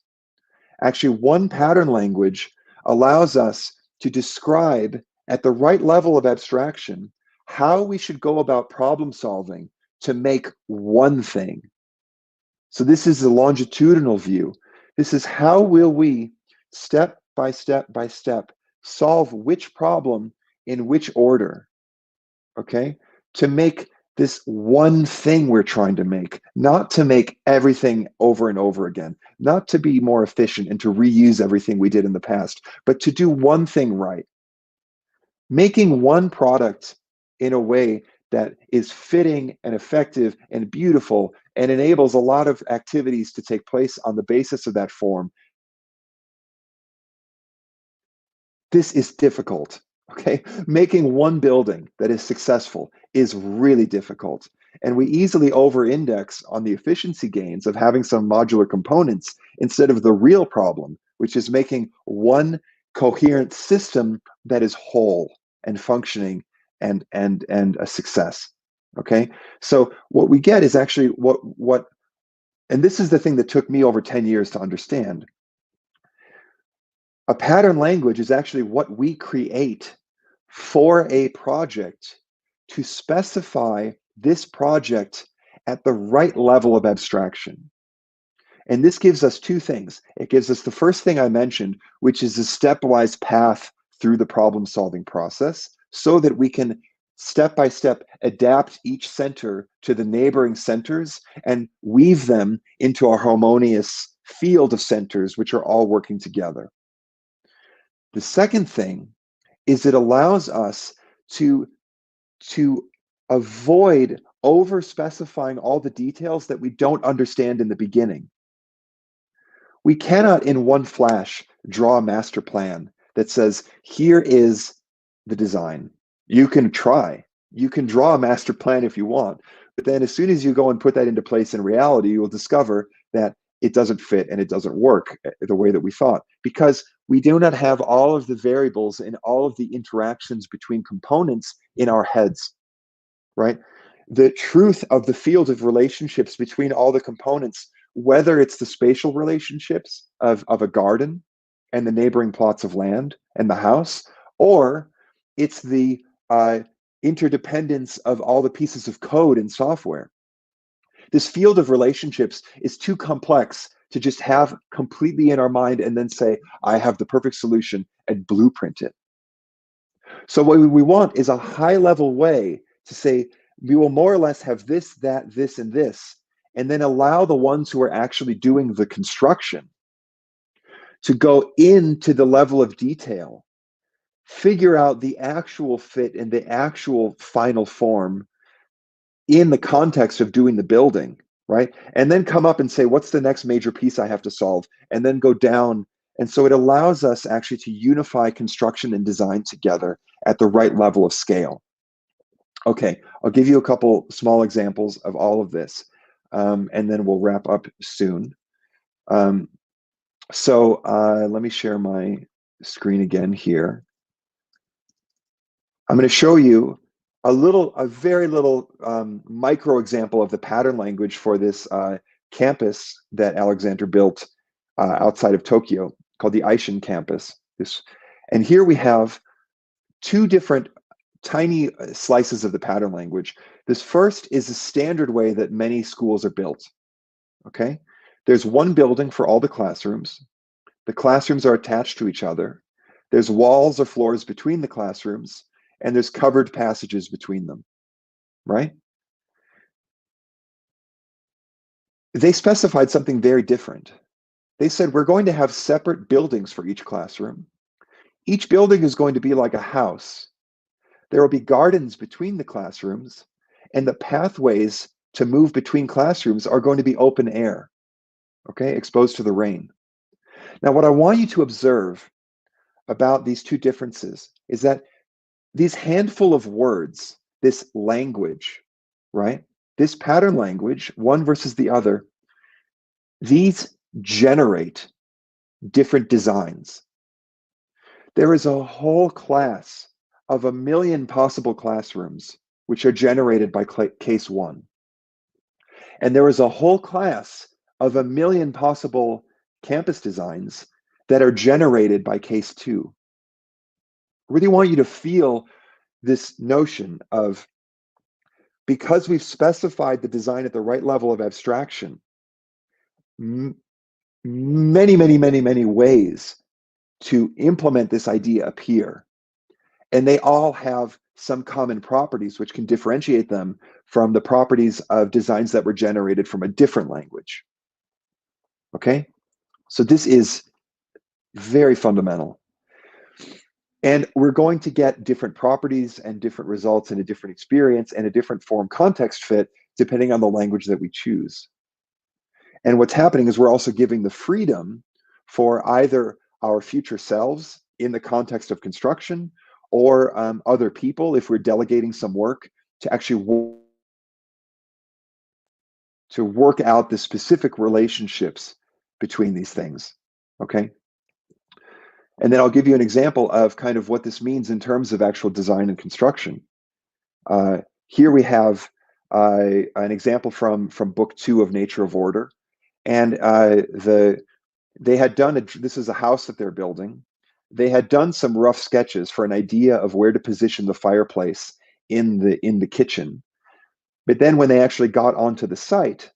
actually one pattern language allows us to describe at the right level of abstraction how we should go about problem solving to make one thing. So this is the longitudinal view. This is how will we, step by step by step, solve which problem in which order, okay? To make this one thing we're trying to make, not to make everything over and over again, not to be more efficient and to reuse everything we did in the past, but to do one thing right. Making one product in a way that is fitting and effective and beautiful and enables a lot of activities to take place on the basis of that form. This is difficult, okay? Making one building that is successful is really difficult. And we easily over-index on the efficiency gains of having some modular components instead of the real problem, which is making one coherent system that is whole and functioning and a success. Okay, so what we get is actually what, and this is the thing that took me over 10 years to understand. A pattern language is actually what we create for a project to specify this project at the right level of abstraction. And this gives us two things. It gives us the first thing I mentioned, which is a stepwise path through the problem-solving process so that we can step by step adapt each center to the neighboring centers and weave them into a harmonious field of centers which are all working together. The second thing is it allows us to avoid over-specifying all the details that we don't understand in the beginning. We cannot in one flash draw a master plan that says, here is the design. You can try. You can draw a master plan if you want. But then as soon as you go and put that into place in reality, you will discover that it doesn't fit and it doesn't work the way that we thought, because we do not have all of the variables and all of the interactions between components in our heads, right? The truth of the field of relationships between all the components, whether it's the spatial relationships of a garden and the neighboring plots of land and the house, or it's the interdependence of all the pieces of code and software. This field of relationships is too complex to just have completely in our mind and then say, I have the perfect solution and blueprint it. So what we want is a high-level way to say, we will more or less have this, that, this, and this, and then allow the ones who are actually doing the construction to go into the level of detail, figure out the actual fit and the actual final form in the context of doing the building, right? And then come up and say, what's the next major piece I have to solve? And then go down. And so it allows us actually to unify construction and design together at the right level of scale. Okay, I'll give you a couple small examples of all of this, and then we'll wrap up soon. Let me share my screen again here. I'm going to show you a very little micro example of the pattern language for this campus that Alexander built outside of Tokyo, called the Eishen campus. And here we have two different tiny slices of the pattern language. This first is a standard way that many schools are built, okay? There's one building for all the classrooms. The classrooms are attached to each other. There's walls or floors between the classrooms, and there's covered passages between them, right? They specified something very different. They said, we're going to have separate buildings for each classroom. Each building is going to be like a house. There will be gardens between the classrooms, and the pathways to move between classrooms are going to be open air, okay, exposed to the rain. Now, what I want you to observe about these two differences is that these handful of words, this language, right? This pattern language, one versus the other, these generate different designs. There is a whole class of 1 million possible classrooms which are generated by case one. And there is a whole class of 1 million possible campus designs that are generated by case two. I really want you to feel this notion of, because we've specified the design at the right level of abstraction, many, many ways to implement this idea appear. And they all have some common properties which can differentiate them from the properties of designs that were generated from a different language. Okay? So this is very fundamental. And we're going to get different properties and different results and a different experience and a different form context fit depending on the language that we choose. And what's happening is we're also giving the freedom for either our future selves in the context of construction or other people, if we're delegating some work, to actually work out the specific relationships between these things, okay? And then I'll give you an example of kind of what this means in terms of actual design and construction. Here we have an example from book 2 of Nature of Order. And they had done, this is a house that they're building. They had done some rough sketches for an idea of where to position the fireplace in the kitchen. But then when they actually got onto the site,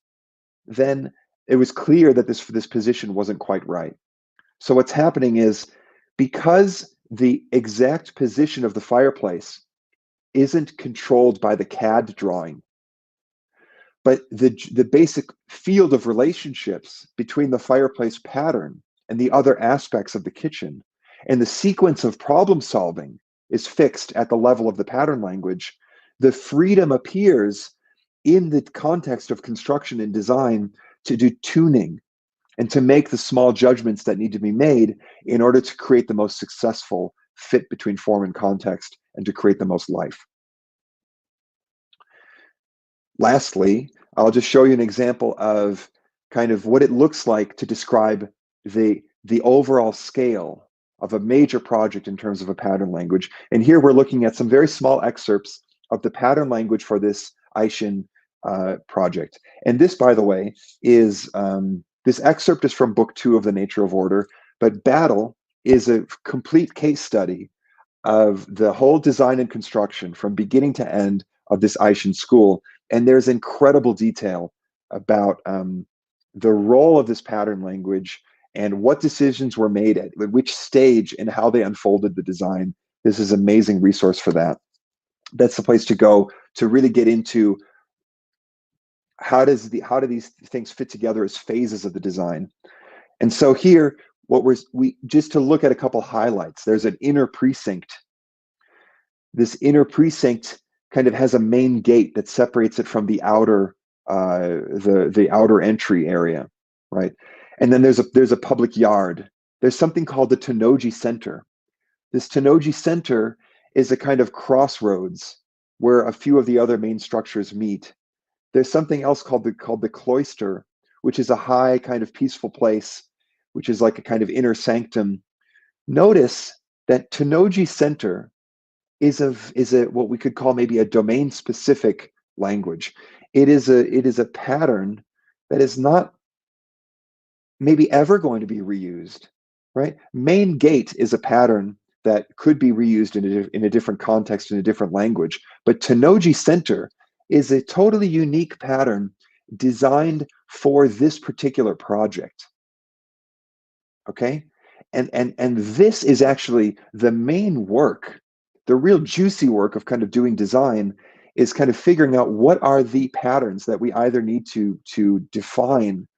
then it was clear that this position wasn't quite right. So what's happening is, because the exact position of the fireplace isn't controlled by the CAD drawing, but the basic field of relationships between the fireplace pattern and the other aspects of the kitchen, and the sequence of problem solving is fixed at the level of the pattern language, the freedom appears in the context of construction and design to do tuning and to make the small judgments that need to be made in order to create the most successful fit between form and context and to create the most life. Lastly, I'll just show you an example of kind of what it looks like to describe the overall scale of a major project in terms of a pattern language. And here we're looking at some very small excerpts of the pattern language for this Eishen project. And this, by the way, is this excerpt is from book 2 of The Nature of Order, but Battle is a complete case study of the whole design and construction from beginning to end of this Eishen school. And there's incredible detail about the role of this pattern language and what decisions were made at which stage and how they unfolded the design. This is an amazing resource for that. That's the place to go to really get into how do these things fit together as phases of the design. And so here, we just to look at a couple highlights. There's an inner precinct. This inner precinct kind of has a main gate that separates it from the outer the outer entry area, right? And then there's a public yard. There's something called the Tenoji Center. This Tenoji Center is a kind of crossroads where a few of the other main structures meet. There's something else called the cloister, which is a high kind of peaceful place, which is like a kind of inner sanctum. Notice that Tenoji Center is a what we could call maybe a domain specific language. It is a pattern that is not maybe ever going to be reused, right? Main gate is a pattern that could be reused in a different context, in a different language. But Tenoji Center is a totally unique pattern designed for this particular project. Okay? And this is actually the main work, the real juicy work of kind of doing design, is kind of figuring out what are the patterns that we either need to define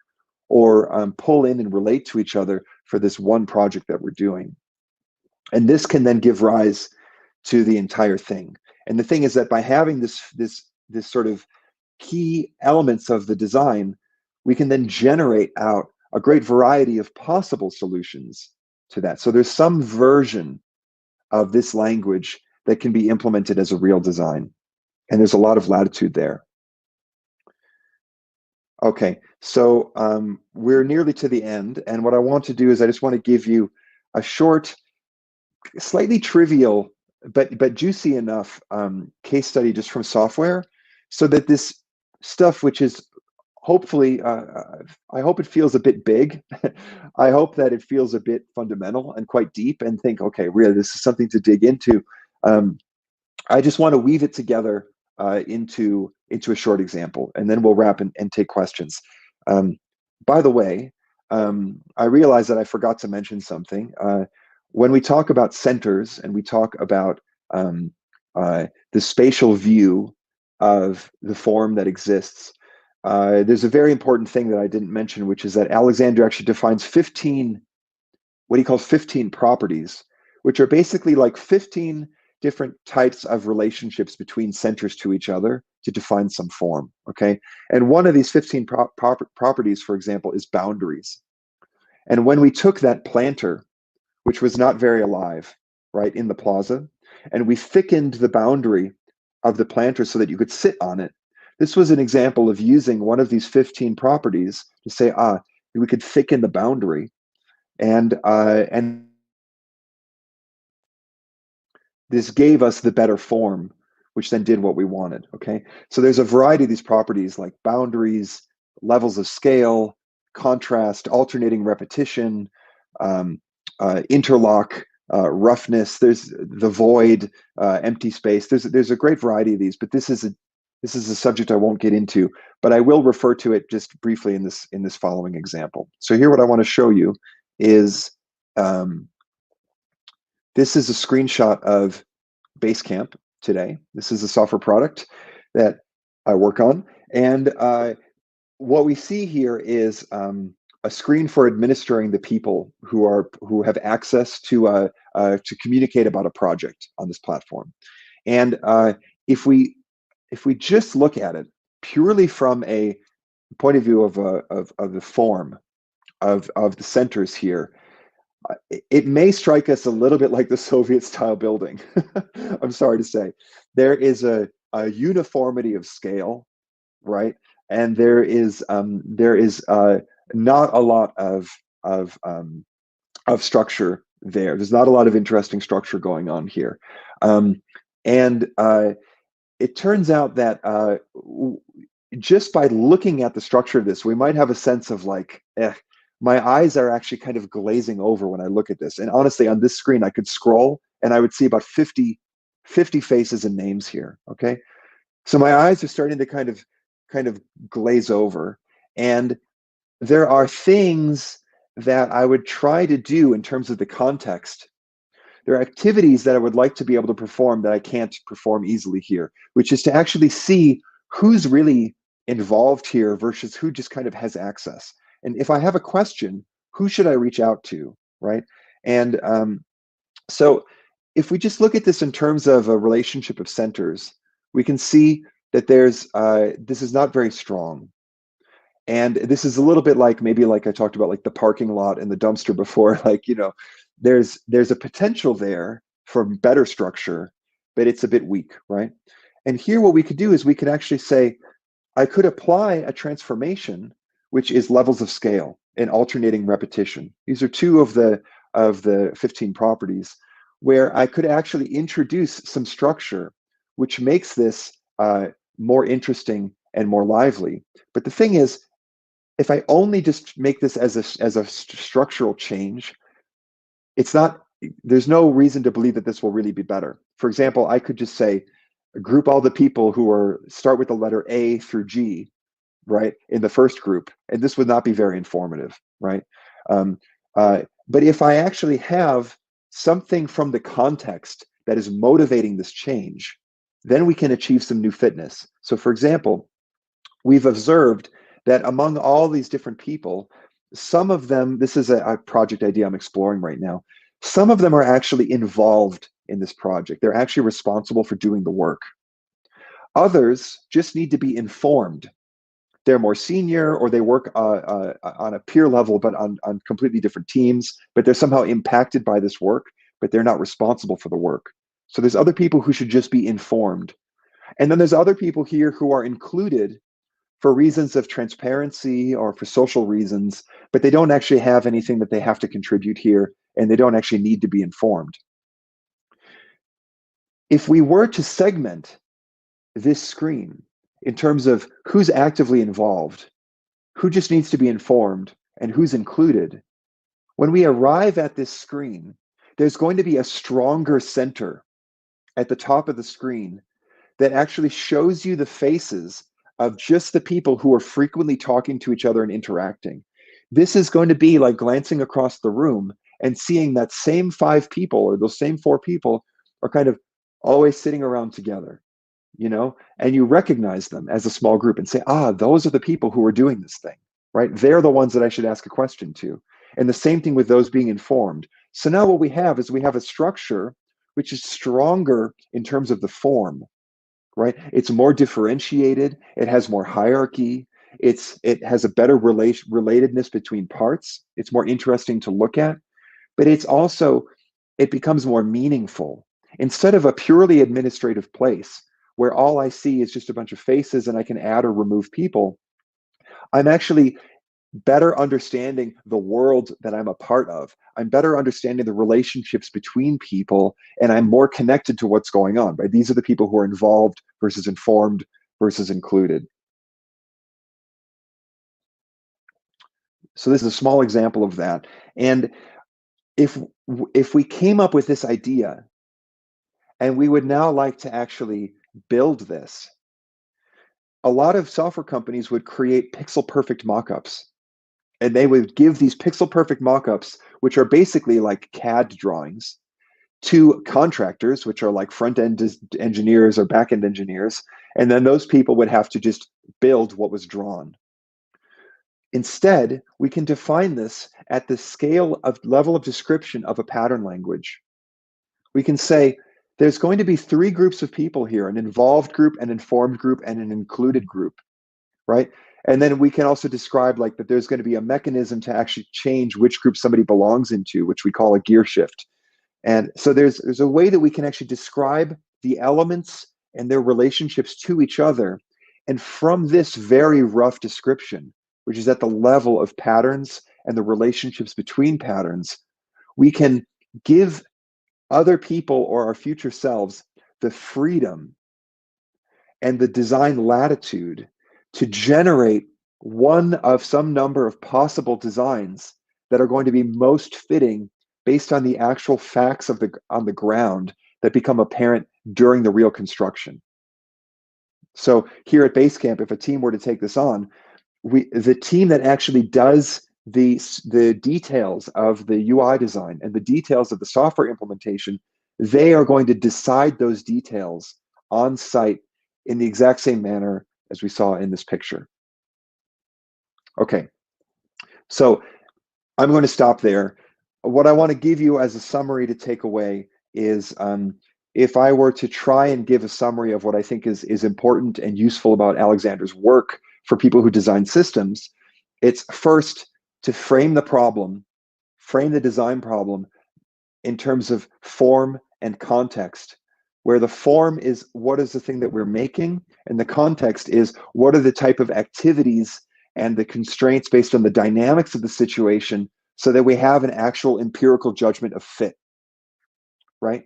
or pull in and relate to each other for this one project that we're doing. And this can then give rise to the entire thing. And the thing is that by having this sort of key elements of the design, we can then generate out a great variety of possible solutions to that. So there's some version of this language that can be implemented as a real design. And there's a lot of latitude there. Okay, so we're nearly to the end. And what I want to do is I just want to give you a short, slightly trivial, but juicy enough case study just from software, so that this stuff, which is hopefully, I hope it feels a bit big. I hope that it feels a bit fundamental and quite deep, and think, okay, really, this is something to dig into. I just want to weave it together into a short example, and then we'll wrap and take questions. By the way, I realized that I forgot to mention something. When we talk about centers and we talk about the spatial view of the form that exists, there's a very important thing that I didn't mention, which is that Alexander actually defines 15, what he calls 15 properties, which are basically like 15 different types of relationships between centers to each other to define some form, okay? And one of these 15 properties, for example, is boundaries. And when we took that planter, which was not very alive, right, in the plaza, and we thickened the boundary of the planter so that you could sit on it, this was an example of using one of these 15 properties to say, we could thicken the boundary, and this gave us the better form, which then did what we wanted, okay? So there's a variety of these properties, like boundaries, levels of scale, contrast, alternating repetition, interlock, roughness. There's the void, empty space. There's a great variety of these, but this is a subject I won't get into, but I will refer to it just briefly in this following example. So here, what I want to show you is this is a screenshot of Basecamp today. This is a software product that I work on, and what we see here is a screen for administering the people who have access to communicate about a project on this platform. And if we just look at it purely from a point of view of the form of the centers here, it may strike us a little bit like the Soviet style building. I'm sorry to say. There is a uniformity of scale, right? And there is not a lot of structure there. There's not a lot of interesting structure going on here. And it turns out that just by looking at the structure of this, we might have a sense of like, my eyes are actually kind of glazing over when I look at this. And honestly, on this screen, I could scroll and I would see about 50 faces and names here, okay? So my eyes are starting to kind of glaze over. And there are things that I would try to do in terms of the context. There are activities that I would like to be able to perform that I can't perform easily here, which is to actually see who's really involved here versus who just kind of has access. And if I have a question, who should I reach out to, right? And so if we just look at this in terms of a relationship of centers, we can see that this is not very strong. And this is a little bit like, maybe like I talked about, like the parking lot and the dumpster before, like, there's a potential there for better structure, but it's a bit weak, right? And here what we could do is we could actually say, I could apply a transformation, which is levels of scale and alternating repetition. These are two of the 15 properties where I could actually introduce some structure, which makes this more interesting and more lively. But the thing is, if I only just make this as a structural change, there's no reason to believe that this will really be better. For example, I could just say, group all the people who start with the letter A through G, right, in the first group, and this would not be very informative, right? But if I actually have something from the context that is motivating this change, then we can achieve some new fitness. So for example, we've observed that among all these different people, some of them, this is a project idea I'm exploring right now, some of them are actually involved in this project. They're actually responsible for doing the work. Others just need to be informed they're more senior, or they work on a peer level, but on completely different teams, but they're somehow impacted by this work, but they're not responsible for the work. So there's other people who should just be informed. And then there's other people here who are included for reasons of transparency or for social reasons, but they don't actually have anything that they have to contribute here, and they don't actually need to be informed. If we were to segment this screen in terms of who's actively involved, who just needs to be informed, and who's included, when we arrive at this screen, there's going to be a stronger center at the top of the screen that actually shows you the faces of just the people who are frequently talking to each other and interacting. This is going to be like glancing across the room and seeing that same 5 people or those same 4 people are kind of always sitting around together, and you recognize them as a small group and say, those are the people who are doing this thing, right? They're the ones that I should ask a question to. And the same thing with those being informed. So now what we have is we have a structure which is stronger in terms of the form, right? It's more differentiated. It has more hierarchy. It has a better relatedness between parts. It's more interesting to look at, but it becomes more meaningful. Instead of a purely administrative place where all I see is just a bunch of faces and I can add or remove people, I'm actually better understanding the world that I'm a part of. I'm better understanding the relationships between people, and I'm more connected to what's going on, right? These are the people who are involved versus informed versus included. So this is a small example of that. And if we came up with this idea and we would now like to actually build this, a lot of software companies would create pixel perfect mockups. And they would give these pixel perfect mockups, which are basically like CAD drawings, to contractors, which are like front end engineers or back end engineers. And then those people would have to just build what was drawn. Instead, we can define this at the scale of level of description of a pattern language. We can say there's going to be 3 groups of people here: an involved group, an informed group, and an included group, right? And then we can also describe like that there's going to be a mechanism to actually change which group somebody belongs into, which we call a gear shift. And so there's a way that we can actually describe the elements and their relationships to each other. And from this very rough description, which is at the level of patterns and the relationships between patterns, we can give other people or our future selves the freedom and the design latitude to generate one of some number of possible designs that are going to be most fitting based on the actual facts on the ground that become apparent during the real construction. So here at Basecamp, if a team were to take this on, the team that actually does the details of the UI design and the details of the software implementation, they are going to decide those details on site in the exact same manner as we saw in this picture. Okay, so I'm going to stop there. What I want to give you as a summary to take away is if I were to try and give a summary of what I think is important and useful about Alexander's work for people who design systems, it's first to frame the problem, frame the design problem in terms of form and context, where the form is what is the thing that we're making, and the context is what are the type of activities and the constraints based on the dynamics of the situation, so that we have an actual empirical judgment of fit, right?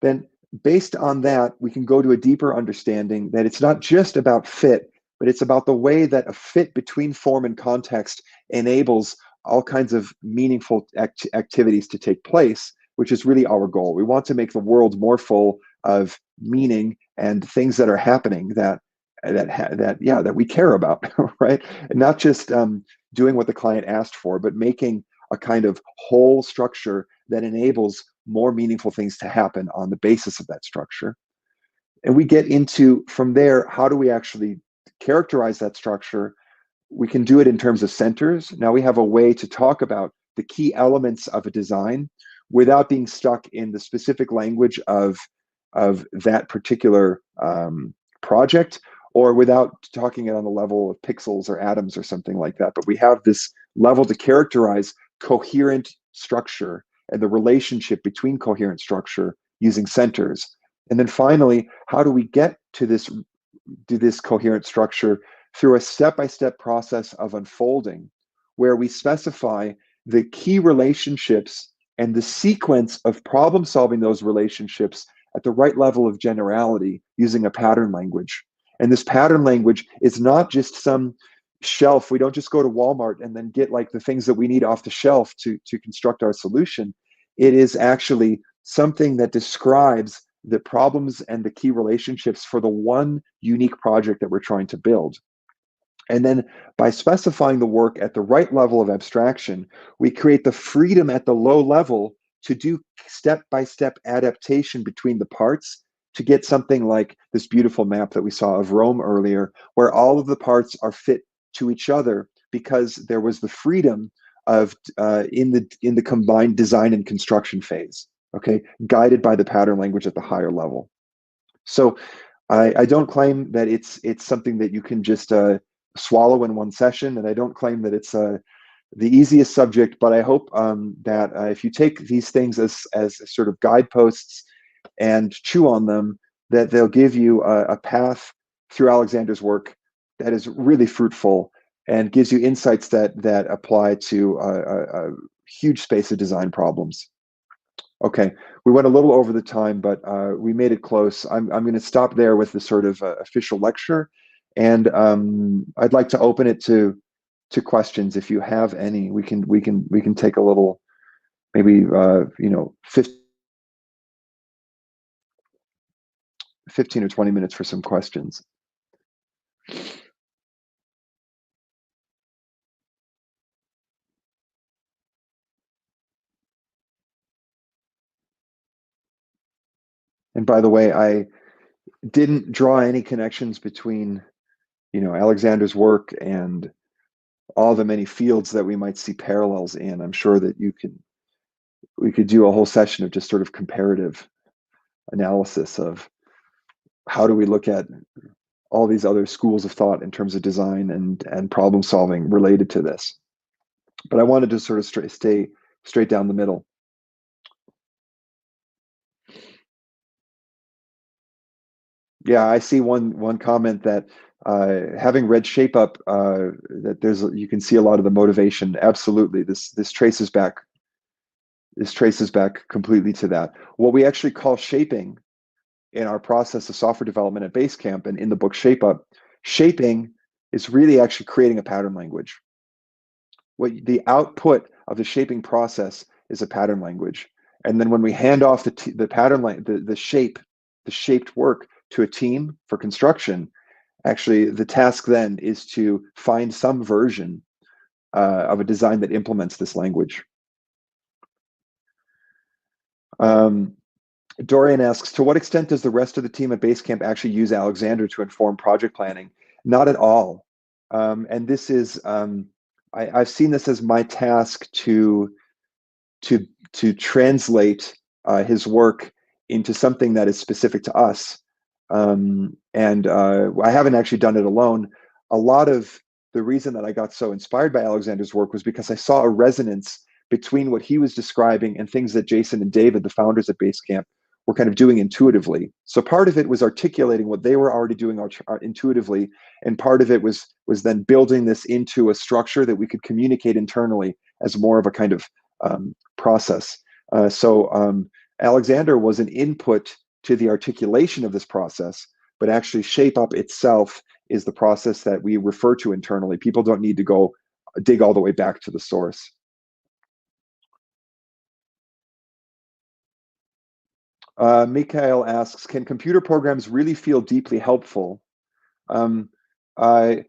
Then based on that, we can go to a deeper understanding that it's not just about fit, but it's about the way that a fit between form and context enables all kinds of meaningful activities to take place, which is really our goal. We want to make the world more full of meaning and things that are happening that we care about, right? And not just doing what the client asked for, but making a kind of whole structure that enables more meaningful things to happen on the basis of that structure. And we get into, from there, how do we actually characterize that structure? We can do it in terms of centers. Now we have a way to talk about the key elements of a design without being stuck in the specific language of that particular project, or without talking it on the level of pixels or atoms or something like that. But we have this level to characterize coherent structure and the relationship between coherent structure using centers. And then finally, how do we get to this coherent structure through a step-by-step process of unfolding, where we specify the key relationships and the sequence of problem solving those relationships at the right level of generality using a pattern language. And this pattern language is not just some shelf. We don't just go to Walmart and then get like the things that we need off the shelf to construct our solution. It is actually something that describes the problems and the key relationships for the one unique project that we're trying to build. And then by specifying the work at the right level of abstraction, we create the freedom at the low level to do step-by-step adaptation between the parts to get something like this beautiful map that we saw of Rome earlier, where all of the parts are fit to each other because there was the freedom of in the combined design and construction phase, okay, guided by the pattern language at the higher level. So I don't claim that it's something that you can just swallow in one session, and I don't claim that it's the easiest subject, but I hope that if you take these things as sort of guideposts and chew on them, that they'll give you a path through Alexander's work that is really fruitful and gives you insights that apply to a huge space of design problems. Okay, we went a little over the time, but we made it close. I'm going to stop there with the sort of official lecture, and I'd like to open it to questions if you have any. We can take a little, maybe 15 or 20 minutes for some questions. And by the way, I didn't draw any connections between, Alexander's work and all the many fields that we might see parallels in. I'm sure that we could do a whole session of just sort of comparative analysis of how do we look at all these other schools of thought in terms of design and problem solving related to this. But I wanted to sort of stay straight down the middle. Yeah, I see one comment that having read Shape Up, that you can see a lot of the motivation. Absolutely, this traces back completely to that. What we actually call shaping in our process of software development at Basecamp and in the book Shape Up, shaping is really actually creating a pattern language. What the output of the shaping process is a pattern language, and then when we hand off the pattern the shaped work to a team for construction, actually the task then is to find some version of a design that implements this language. Dorian asks, to what extent does the rest of the team at Basecamp actually use Alexander to inform project planning? Not at all. And this is, I've seen this as my task to translate his work into something that is specific to us. And I haven't actually done it alone. A lot of the reason that I got so inspired by Alexander's work was because I saw a resonance between what he was describing and things that Jason and David, the founders at Basecamp, were kind of doing intuitively. So part of it was articulating what they were already doing intuitively, and part of it was then building this into a structure that we could communicate internally as more of a kind of process. So Alexander was an input to the articulation of this process, but actually Shape Up itself is the process that we refer to internally. People don't need to go dig all the way back to the source. Mikhail asks, can computer programs really feel deeply helpful? I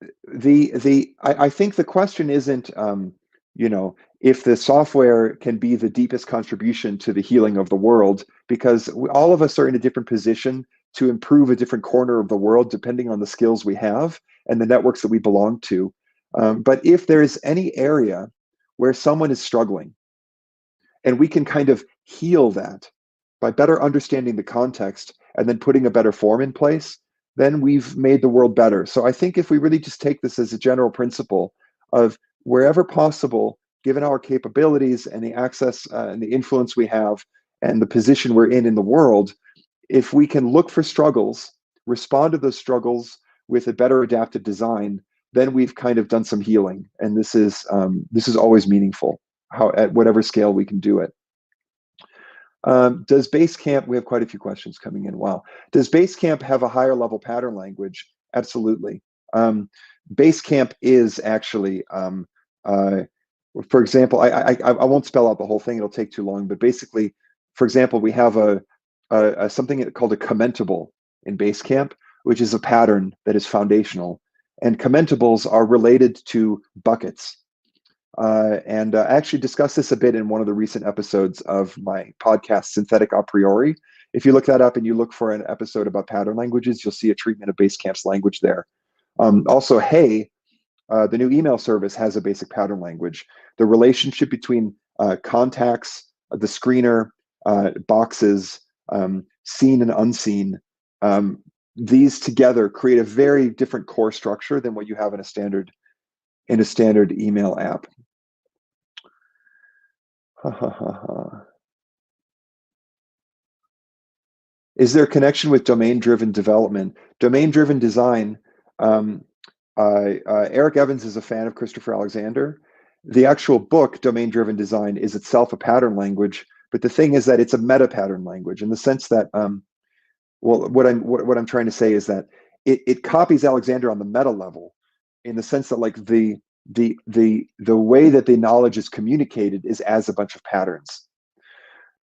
think the question isn't, if the software can be the deepest contribution to the healing of the world, because all of us are in a different position to improve a different corner of the world, depending on the skills we have and the networks that we belong to. But if there is any area where someone is struggling, and we can kind of heal that by better understanding the context and then putting a better form in place, then we've made the world better. So I think if we really just take this as a general principle of wherever possible, given our capabilities and the access and the influence we have and the position we're in the world, if we can look for struggles, respond to those struggles with a better adapted design, then we've kind of done some healing. And this is always meaningful, how at whatever scale we can do it. Does Basecamp, we have quite a few questions coming in. Wow. Does Basecamp have a higher level pattern language? Absolutely. Basecamp is actually, for example, I won't spell out the whole thing, it'll take too long, but basically, for example, we have something called a commentable in Basecamp, which is a pattern that is foundational. And commentables are related to buckets. And I actually discussed this a bit in one of the recent episodes of my podcast, Synthetic A Priori. If you look that up and you look for an episode about pattern languages, you'll see a treatment of Basecamp's language there. Also, Hey, the new email service, has a basic pattern language. The relationship between contacts, the screener, boxes, seen and unseen, these together create a very different core structure than what you have in a standard email app. Is there a connection with domain-driven development? Domain-driven design, Eric Evans is a fan of Christopher Alexander. The actual book, Domain-Driven Design, is itself a pattern language, but the thing is that it's a meta-pattern language in the sense that, well, what I'm trying to say is that it copies Alexander on the meta level, in the sense that like the way that the knowledge is communicated is as a bunch of patterns.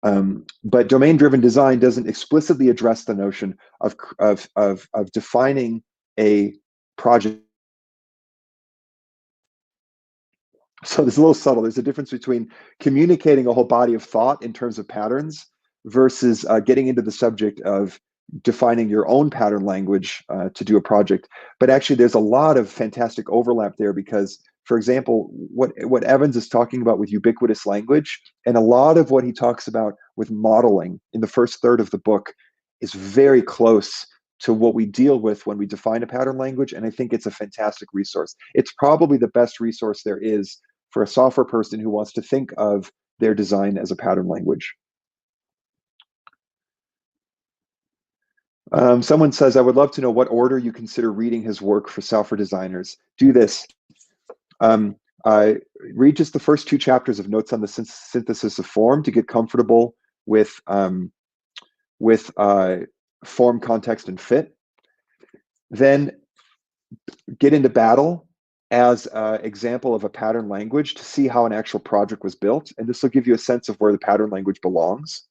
But domain-driven design doesn't explicitly address the notion of defining a project. So there's a little subtle. There's a difference between communicating a whole body of thought in terms of patterns versus getting into the subject of defining your own pattern language to do a project. But actually, there's a lot of fantastic overlap there because, for example, what Evans is talking about with ubiquitous language, and a lot of what he talks about with modeling in the first third of the book is very close to what we deal with when we define a pattern language. And I think it's a fantastic resource. It's probably the best resource there is for a software person who wants to think of their design as a pattern language. Someone says, I would love to know what order you consider reading his work for software designers. Do this. Read just the first 2 chapters of Notes on the Synthesis of Form to get comfortable with form, context, and fit. Then get into Battle as an example of a pattern language to see how an actual project was built. And this will give you a sense of where the pattern language belongs.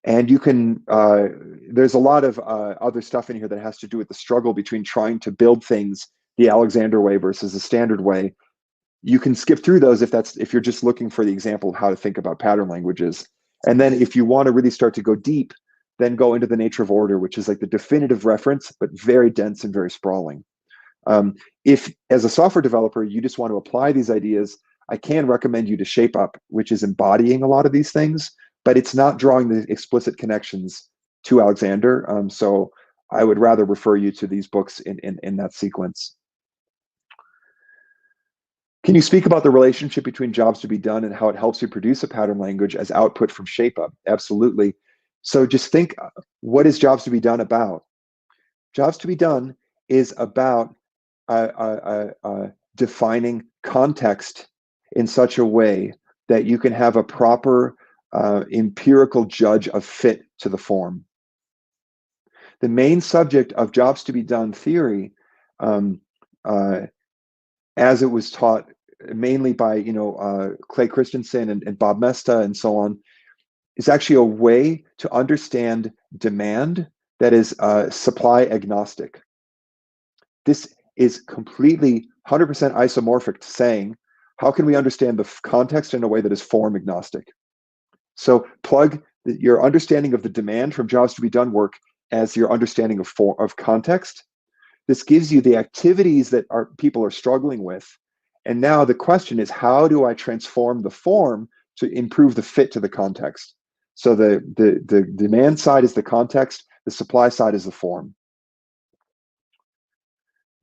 And you can, there's a lot of other stuff in here that has to do with the struggle between trying to build things the Alexander way versus the standard way. You can skip through those if you're just looking for the example of how to think about pattern languages. And then if you want to really start to go deep, then go into the nature of order, which is like the definitive reference, but very dense and very sprawling. If, as a software developer, you just want to apply these ideas, I can recommend you to Shape Up, which is embodying a lot of these things, but it's not drawing the explicit connections to Alexander. So I would rather refer you to these books in that sequence. Can you speak about the relationship between jobs to be done and how it helps you produce a pattern language as output from Shape Up? Absolutely. So just think, what is jobs to be done about? Jobs to be done is about defining context in such a way that you can have a proper empirical judge of fit to the form. The main subject of jobs to be done theory, as it was taught mainly by Clay Christensen and Bob Mesta and so on, is actually a way to understand demand that is supply agnostic. This is completely 100% isomorphic to saying, how can we understand the context in a way that is form agnostic? So plug your understanding of the demand from jobs to be done work as your understanding of context. This gives you the activities that people are struggling with. And now the question is, how do I transform the form to improve the fit to the context? So the demand side is the context, the supply side is the form.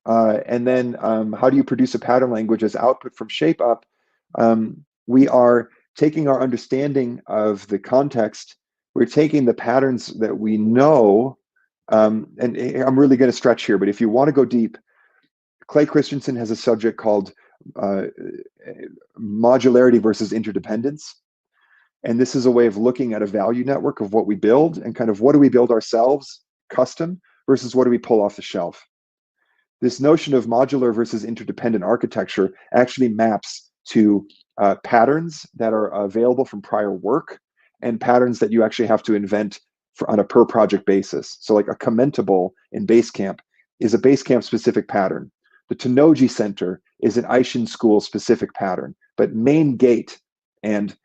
And then how do you produce a pattern language as output from ShapeUp? We are taking our understanding of the context, we're taking the patterns that we know, and I'm really going to stretch here, but if you want to go deep, Clay Christensen has a subject called modularity versus interdependence. And this is a way of looking at a value network of what we build and kind of what do we build ourselves custom versus what do we pull off the shelf. This notion of modular versus interdependent architecture actually maps to patterns that are available from prior work and patterns that you actually have to invent on a per project basis. So like a commentable in Basecamp is a Basecamp specific pattern. The Tenoji Center is an Eishen school specific pattern, but main gate and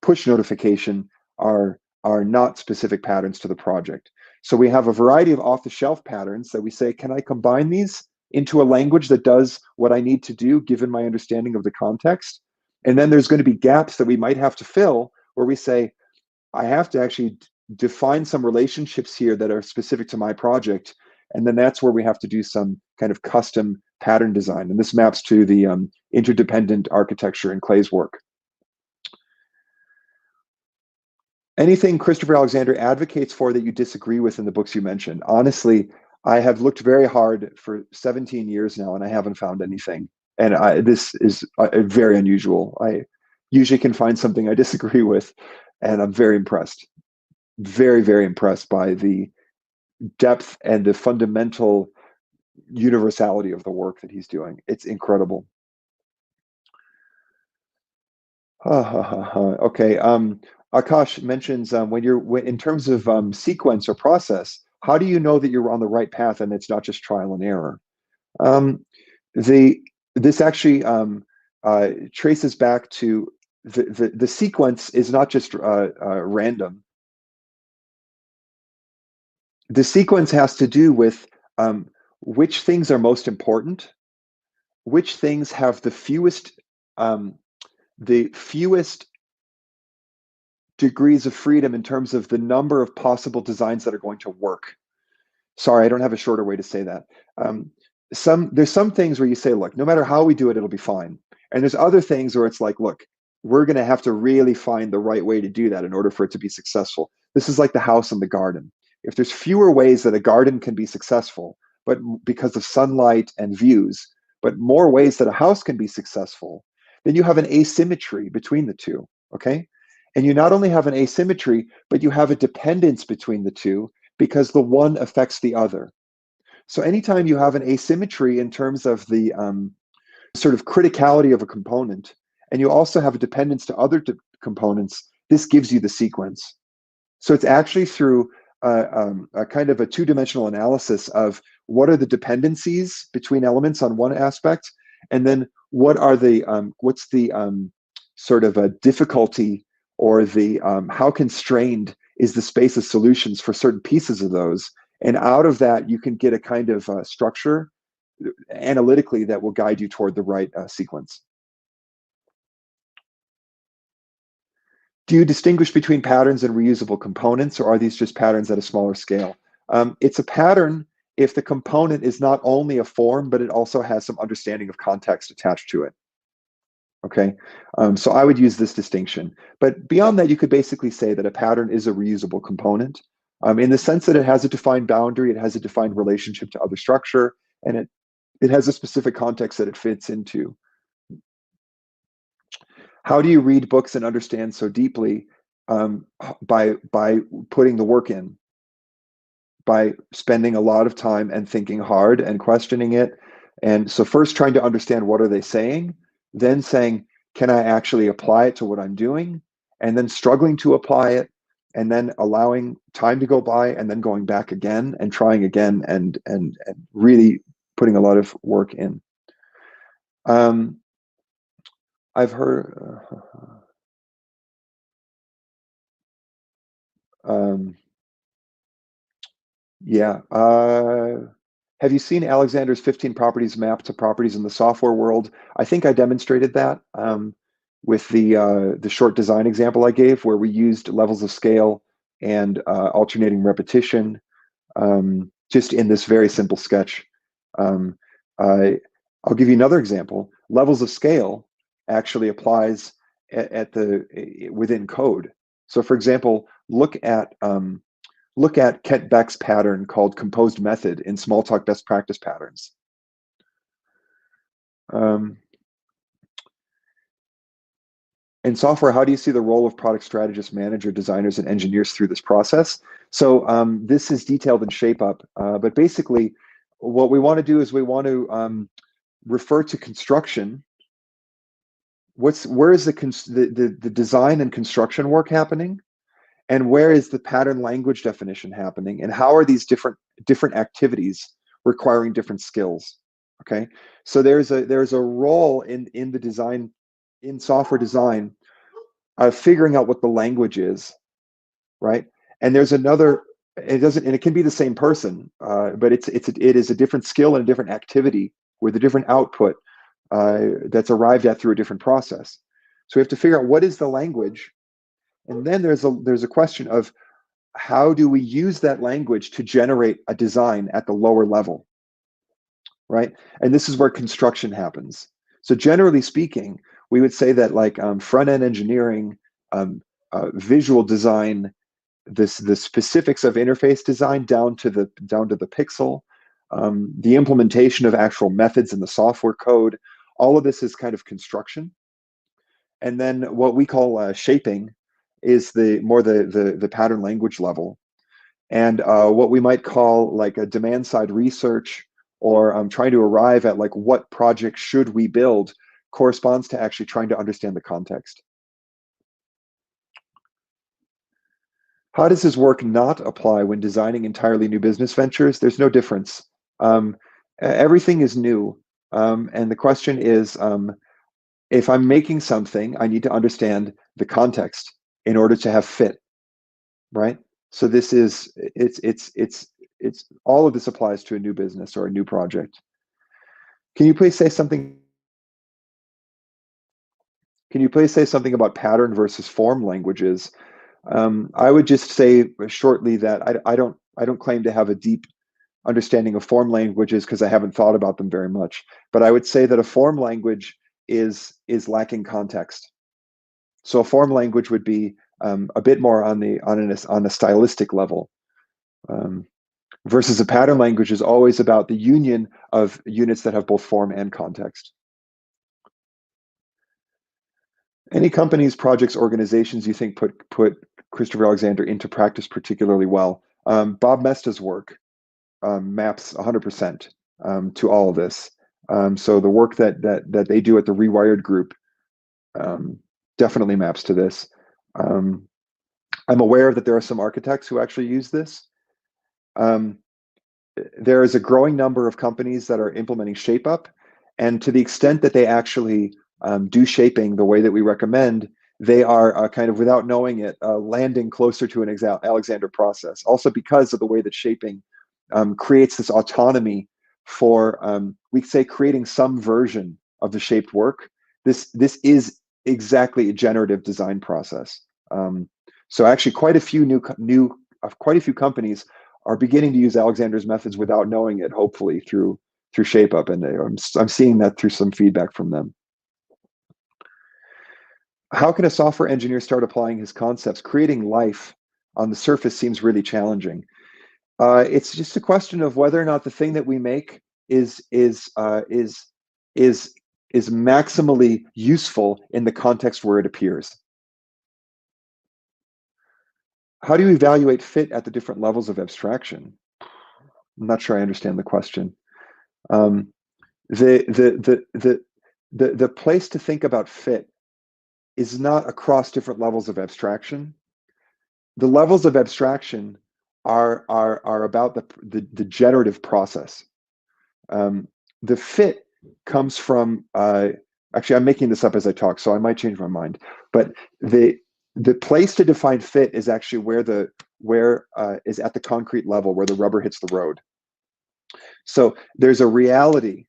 push notification are not specific patterns to the project. So we have a variety of off-the-shelf patterns that we say, can I combine these into a language that does what I need to do given my understanding of the context? And then there's going to be gaps that we might have to fill where we say, I have to actually define some relationships here that are specific to my project. And then that's where we have to do some kind of custom pattern design. And this maps to the interdependent architecture in Clay's work. Anything Christopher Alexander advocates for that you disagree with in the books you mentioned? Honestly, I have looked very hard for 17 years now and I haven't found anything. And this is very unusual. I usually can find something I disagree with, and I'm very impressed. Very, very impressed by the depth and the fundamental universality of the work that he's doing. It's incredible. Okay. Akash mentions when you're in terms of sequence or process, how do you know that you're on the right path and it's not just trial and error? This actually traces back to the sequence is not just random. The sequence has to do with which things are most important, which things have the fewest degrees of freedom in terms of the number of possible designs that are going to work. Sorry, I don't have a shorter way to say that. There's some things where you say, look, no matter how we do it, it'll be fine. And there's other things where it's like, look, we're going to have to really find the right way to do that in order for it to be successful. This is like the house and the garden. If there's fewer ways that a garden can be successful, but because of sunlight and views, but more ways that a house can be successful, then you have an asymmetry between the two, okay? And you not only have an asymmetry, but you have a dependence between the two because the one affects the other. So anytime you have an asymmetry in terms of the sort of criticality of a component, and you also have a dependence to other components, this gives you the sequence. So it's actually through a kind of a two-dimensional analysis of what are the dependencies between elements on one aspect, and then what are the what's the sort of a difficulty or the how constrained is the space of solutions for certain pieces of those. And out of that, you can get a kind of structure analytically that will guide you toward the right sequence. Do you distinguish between patterns and reusable components, or are these just patterns at a smaller scale? It's a pattern if the component is not only a form, but it also has some understanding of context attached to it. Okay, so I would use this distinction. But beyond that, you could basically say that a pattern is a reusable component in the sense that it has a defined boundary, it has a defined relationship to other structure, and it has a specific context that it fits into. How do you read books and understand so deeply? By putting the work in, by spending a lot of time and thinking hard and questioning it. And so first trying to understand what are they saying, then saying, can I actually apply it to what I'm doing? And then struggling to apply it, and then allowing time to go by, and then going back again and trying again, and really putting a lot of work in. I've heard yeah. Have you seen Alexander's 15 properties map to properties in the software world? I think I demonstrated that with the short design example I gave, where we used levels of scale and alternating repetition just in this very simple sketch. I'll give you another example. Levels of scale actually applies at the within code. So, for example, look at Kent Beck's pattern called composed method in Smalltalk best practice patterns. In software, how do you see the role of product strategists, manager, designers, and engineers through this process? So this is detailed in ShapeUp, but basically what we want to do is we want to refer to construction. Where is the design and construction work happening? And where is the pattern language definition happening? And how are these different activities requiring different skills? Okay, so there's a role in the design, in software design, figuring out what the language is, right? And there's another. It doesn't, and it can be the same person, but it is a different skill and a different activity with a different output that's arrived at through a different process. So we have to figure out what is the language, and then there's a question of how do we use that language to generate a design at the lower level, right? And this is where construction happens. So generally speaking, we would say that like front-end engineering, visual design, the specifics of interface design down to the pixel, the implementation of actual methods in the software code, all of this is kind of construction. And then what we call shaping is the pattern language level. And what we might call like a demand side research, or trying to arrive at like what project should we build, corresponds to actually trying to understand the context. How does this work not apply when designing entirely new business ventures? There's no difference. Everything is new. And the question is, if I'm making something, I need to understand the context in order to have fit, right? So this is, it's all of this applies to a new business or a new project. Can you please say something? Can you please say something about pattern versus form languages? I would just say shortly that I don't claim to have a deep understanding of form languages because I haven't thought about them very much. But I would say that a form language is lacking context. So a form language would be a bit more on a stylistic level, versus a pattern language is always about the union of units that have both form and context. Any companies, projects, organizations you think put Christopher Alexander into practice particularly well? Bob Mesta's work maps 100% to all of this. So the work that they do at the Rewired group definitely maps to this. I'm aware that there are some architects who actually use this. There is a growing number of companies that are implementing ShapeUp, and to the extent that they actually do shaping the way that we recommend, they are kind of, without knowing it, landing closer to an Alexander process. Also because of the way that shaping creates this autonomy for, we could say, creating some version of the shaped work. This is exactly a generative design process. So actually, quite a few companies are beginning to use Alexander's methods without knowing it. Hopefully, through ShapeUp, and I'm seeing that through some feedback from them. How can a software engineer start applying his concepts? Creating life on the surface seems really challenging. It's just a question of whether or not the thing that we make is maximally useful in the context where it appears. How do you evaluate fit at the different levels of abstraction? I'm not sure I understand the question. The place to think about fit is not across different levels of abstraction. The levels of abstraction are about the generative process. The fit comes from, actually, I'm making this up as I talk, so I might change my mind. But the place to define fit is actually where is at the concrete level, where the rubber hits the road. So there's a reality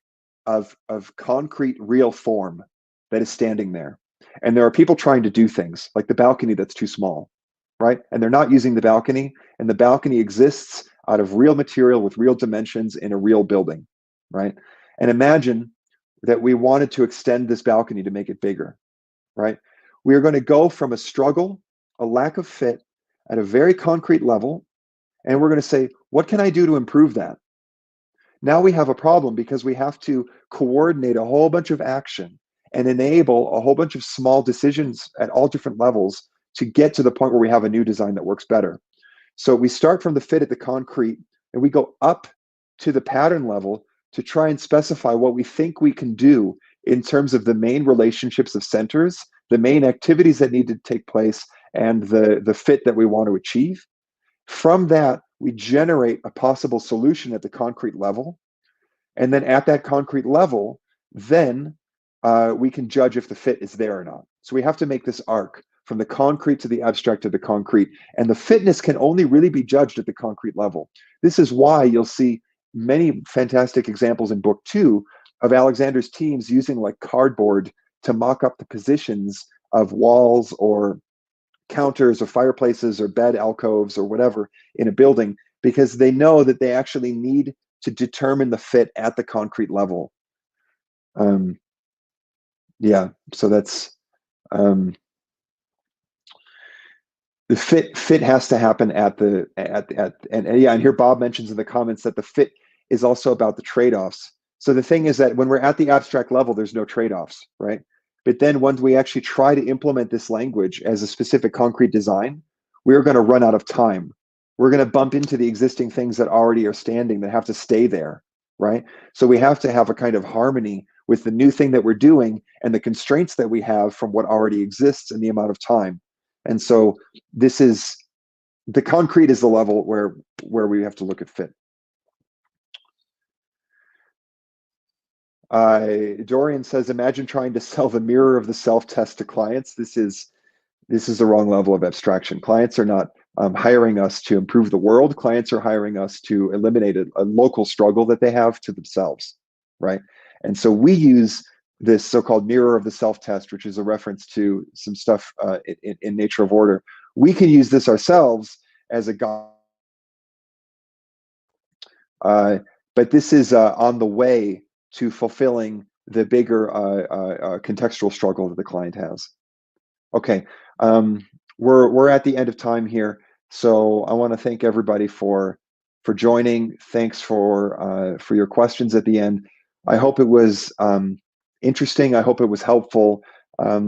of concrete, real form that is standing there. And there are people trying to do things like the balcony that's too small, right? And they're not using the balcony, and the balcony exists out of real material with real dimensions in a real building, right? And imagine that we wanted to extend this balcony to make it bigger, right? We are going to go from a struggle, a lack of fit at a very concrete level, and we're going to say, what can I do to improve that? Now we have a problem because we have to coordinate a whole bunch of action and enable a whole bunch of small decisions at all different levels to get to the point where we have a new design that works better. So we start from the fit at the concrete and we go up to the pattern level to try and specify what we think we can do in terms of the main relationships of centers, the main activities that need to take place, and the fit that we want to achieve. From that, we generate a possible solution at the concrete level. And then at that concrete level, then we can judge if the fit is there or not. So we have to make this arc from the concrete to the abstract to the concrete. And the fitness can only really be judged at the concrete level. This is why you'll see many fantastic examples in book 2 of Alexander's teams using like cardboard to mock up the positions of walls or counters or fireplaces or bed alcoves or whatever in a building, because they know that they actually need to determine the fit at the concrete level. Yeah, so that's the fit has to happen at and yeah, and here Bob mentions in the comments that the fit is also about the trade-offs. So the thing is that when we're at the abstract level, there's no trade-offs, right? But then once we actually try to implement this language as a specific concrete design, we're going to run out of time. We're going to bump into the existing things that already are standing that have to stay there, right? So we have to have a kind of harmony with the new thing that we're doing and the constraints that we have from what already exists and the amount of time. And so this is, the concrete is the level where we have to look at fit. Dorian says, imagine trying to sell the mirror of the self-test to clients. This is the wrong level of abstraction. Clients are not hiring us to improve the world. Clients are hiring us to eliminate a local struggle that they have to themselves, right? And so we use this so-called mirror of the self-test, which is a reference to some stuff in Nature of Order. We can use this ourselves as a guide, but this is on the way to fulfilling the bigger contextual struggle that the client has. Okay, we're at the end of time here, so I want to thank everybody for joining. Thanks for your questions at the end. I hope it was interesting. I hope it was helpful.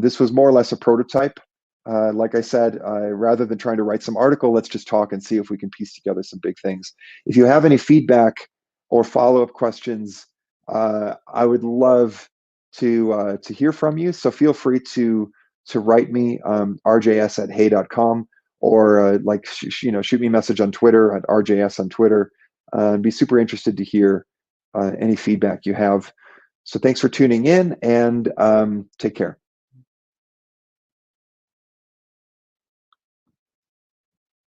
This was more or less a prototype. Like I said, rather than trying to write some article, let's just talk and see if we can piece together some big things. If you have any feedback or follow-up questions, I would love to hear from you. So feel free to write me, rjs@hey.com, or shoot me a message on Twitter at rjs on Twitter. I'd be super interested to hear any feedback you have. So thanks for tuning in, and take care.